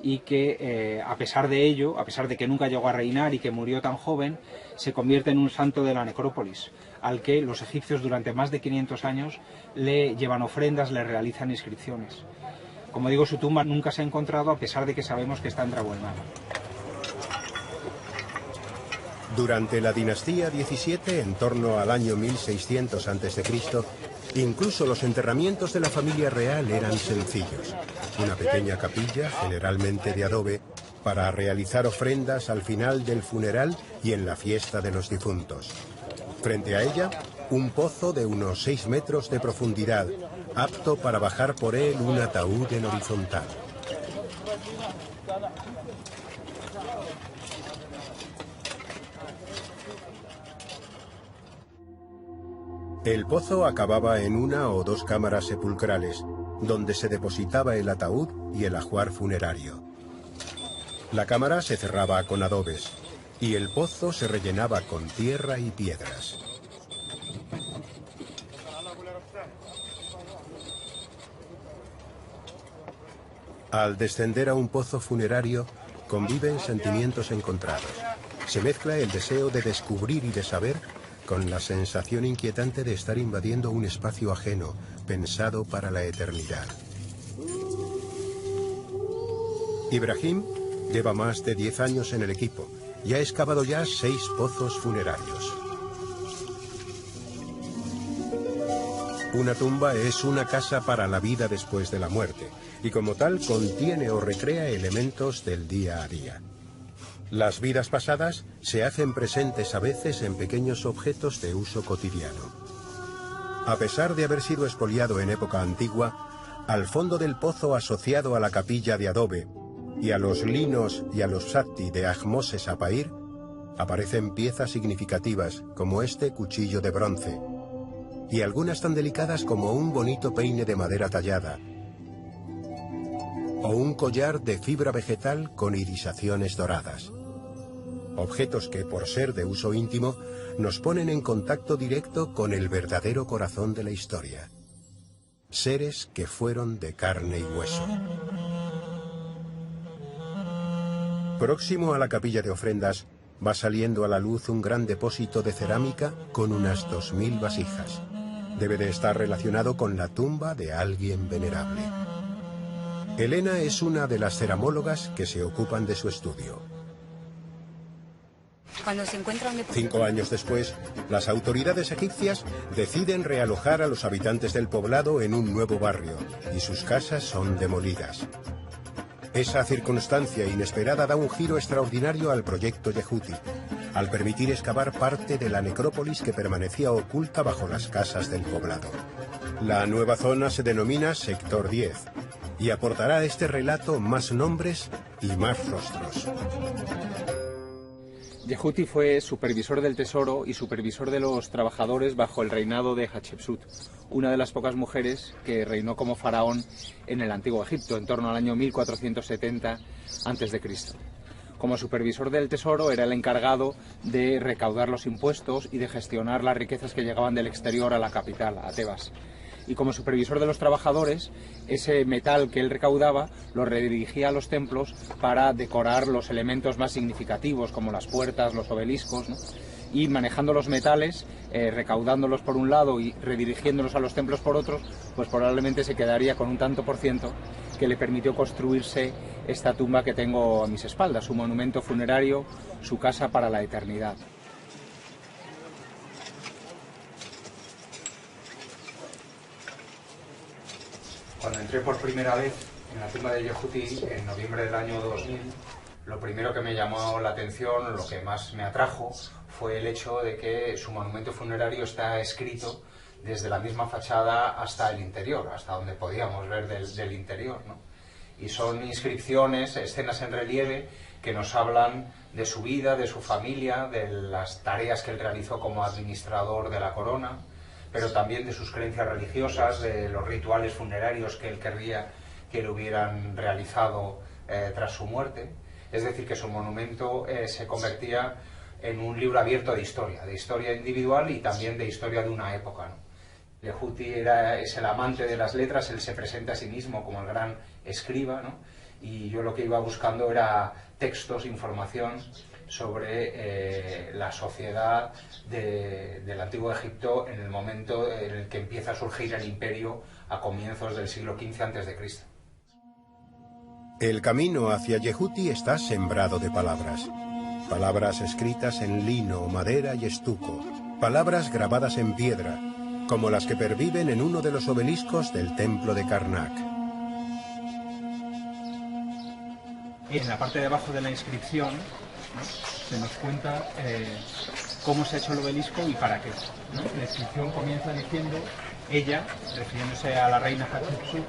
S12: y que a pesar de ello, a pesar de que nunca llegó a reinar y que murió tan joven, se convierte en un santo de la necrópolis, al que los egipcios durante más de 500 años le llevan ofrendas, le realizan inscripciones. Como digo, su tumba nunca se ha encontrado, a pesar de que sabemos que está en Drabu el Naga.
S1: Durante la dinastía XVII, en torno al año 1600 a.C., incluso los enterramientos de la familia real eran sencillos. Una pequeña capilla, generalmente de adobe, para realizar ofrendas al final del funeral y en la fiesta de los difuntos. Frente a ella, un pozo de unos 6 metros de profundidad, apto para bajar por él un ataúd en horizontal. El pozo acababa en una o dos cámaras sepulcrales, donde se depositaba el ataúd y el ajuar funerario. La cámara se cerraba con adobes, y el pozo se rellenaba con tierra y piedras. Al descender a un pozo funerario, conviven sentimientos encontrados. Se mezcla el deseo de descubrir y de saber con la sensación inquietante de estar invadiendo un espacio ajeno, pensado para la eternidad. Ibrahim lleva más de 10 años en el equipo y ha excavado ya 6 pozos funerarios. Una tumba es una casa para la vida después de la muerte, y como tal contiene o recrea elementos del día a día. Las vidas pasadas se hacen presentes a veces en pequeños objetos de uso cotidiano. A pesar de haber sido expoliado en época antigua, al fondo del pozo asociado a la capilla de adobe y a los linos y a los sati de Ahmose Apair, aparecen piezas significativas como este cuchillo de bronce, y algunas tan delicadas como un bonito peine de madera tallada, o un collar de fibra vegetal con irisaciones doradas. Objetos que, por ser de uso íntimo, nos ponen en contacto directo con el verdadero corazón de la historia. Seres que fueron de carne y hueso. Próximo a la capilla de ofrendas, va saliendo a la luz un gran depósito de cerámica con unas 2000 vasijas. Debe de estar relacionado con la tumba de alguien venerable. Elena es una de las ceramólogas que se ocupan de su estudio.
S3: Cuando se encuentra un depósito...
S1: 5 años después, las autoridades egipcias deciden realojar a los habitantes del poblado en un nuevo barrio, y sus casas son demolidas. Esa circunstancia inesperada da un giro extraordinario al proyecto Yehuti, al permitir excavar parte de la necrópolis que permanecía oculta bajo las casas del poblado. La nueva zona se denomina Sector 10 y aportará a este relato más nombres y más rostros.
S2: Yehuti fue supervisor del tesoro y supervisor de los trabajadores bajo el reinado de Hatshepsut, una de las pocas mujeres que reinó como faraón en el antiguo Egipto, en torno al año 1470 a.C. Como supervisor del tesoro era el encargado de recaudar los impuestos y de gestionar las riquezas que llegaban del exterior a la capital, a Tebas. Y como supervisor de los trabajadores, ese metal que él recaudaba lo redirigía a los templos para decorar los elementos más significativos, como las puertas, los obeliscos, ¿no? Y manejando los metales, recaudándolos por un lado y redirigiéndolos a los templos por otros, pues probablemente se quedaría con un tanto por ciento que le permitió construirse esta tumba que tengo a mis espaldas, su monumento funerario, su casa para la eternidad. Cuando entré por primera vez en la tumba de Yehuti en noviembre del año 2000, lo primero que me llamó la atención, lo que más me atrajo, fue el hecho de que su monumento funerario está escrito desde la misma fachada hasta el interior, hasta donde podíamos ver del interior, ¿no? Y son inscripciones, escenas en relieve que nos hablan de su vida, de su familia, de las tareas que él realizó como administrador de la corona, pero también de sus creencias religiosas, de los rituales funerarios que él querría que le hubieran realizado tras su muerte. Es decir, que su monumento se convertía en un libro abierto de historia individual y también de historia de una época, ¿no? Yehuti es el amante de las letras, él se presenta a sí mismo como el gran escriba, ¿no? Y yo lo que iba buscando era textos, información sobre la sociedad del antiguo Egipto en el momento en el que empieza a surgir el imperio a comienzos del siglo XV a.C.
S1: El camino hacia Yehuti está sembrado de palabras. palabras escritas en lino, madera y estuco, palabras grabadas en piedra, como las que perviven en uno de los obeliscos del templo de Karnak.
S12: En la parte de abajo de la inscripción, ¿no?, se nos cuenta cómo se ha hecho el obelisco y para qué, ¿no? La inscripción comienza diciendo: ella, refiriéndose a la reina Hatshepsut,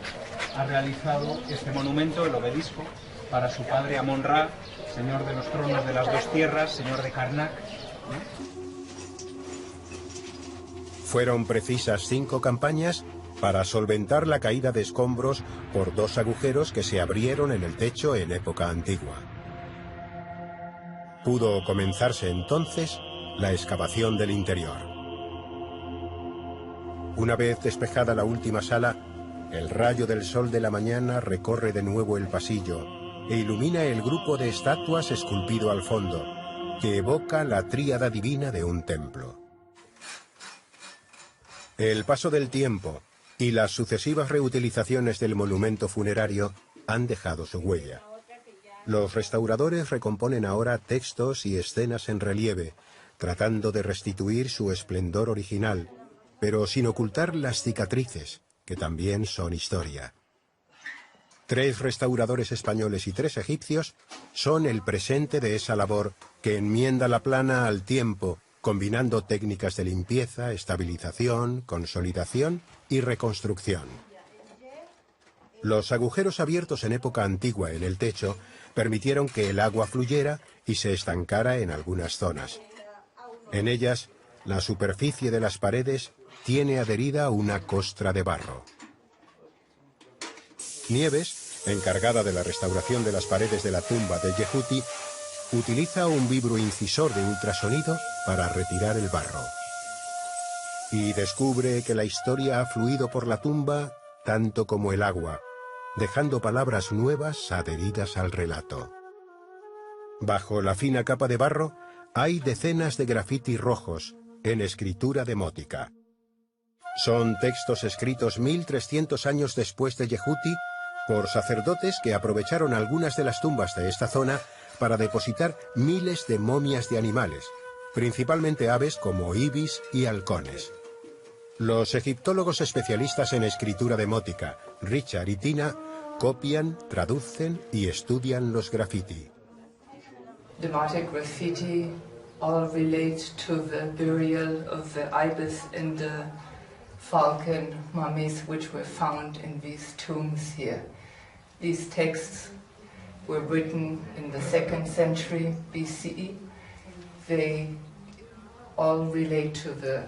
S12: ha realizado este monumento, el obelisco, para su padre Amon-Ra, señor de los tronos de las dos tierras, señor de Karnak, ¿no?
S1: Fueron precisas 5 campañas para solventar la caída de escombros por 2 agujeros que se abrieron en el techo en época antigua. Pudo comenzarse entonces la excavación del interior. Una vez despejada la última sala, el rayo del sol de la mañana recorre de nuevo el pasillo e ilumina el grupo de estatuas esculpido al fondo, que evoca la tríada divina de un templo. El paso del tiempo y las sucesivas reutilizaciones del monumento funerario han dejado su huella. Los restauradores recomponen ahora textos y escenas en relieve, tratando de restituir su esplendor original, pero sin ocultar las cicatrices, que también son historia. 3 restauradores españoles y 3 egipcios son el presente de esa labor que enmienda la plana al tiempo, combinando técnicas de limpieza, estabilización, consolidación y reconstrucción. Los agujeros abiertos en época antigua en el techo permitieron que el agua fluyera y se estancara en algunas zonas. En ellas, la superficie de las paredes tiene adherida una costra de barro. Nieves, encargada de la restauración de las paredes de la tumba de Yehuti, utiliza un vibroincisor de ultrasonido para retirar el barro. Y descubre que la historia ha fluido por la tumba tanto como el agua, dejando palabras nuevas adheridas al relato. Bajo la fina capa de barro hay decenas de grafiti rojos en escritura demótica. Son textos escritos 1300 años después de Yehuti por sacerdotes que aprovecharon algunas de las tumbas de esta zona para depositar miles de momias de animales, principalmente aves como ibis y halcones. Los egiptólogos especialistas en escritura demótica, Richard y Tina, copian, traducen y estudian los graffiti.
S7: Demotic graffiti all relate to the burial of the ibis and the falcon mummies which were found in these tombs here. These texts were written in the 2nd century BCE. They all relate to the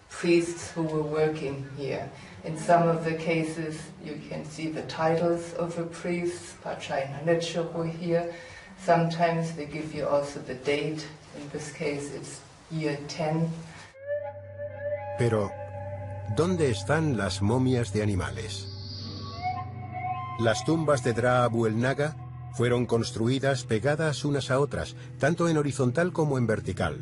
S7: priests who were working here. In some of the cases you can see the titles of the priests, Pachain Hanetshuru here. Sometimes they give you also the date. In this case it's year 10.
S1: Pero, ¿dónde están las momias de animales? Las tumbas de Dra Abu el Naga fueron construidas pegadas unas a otras, tanto en horizontal como en vertical.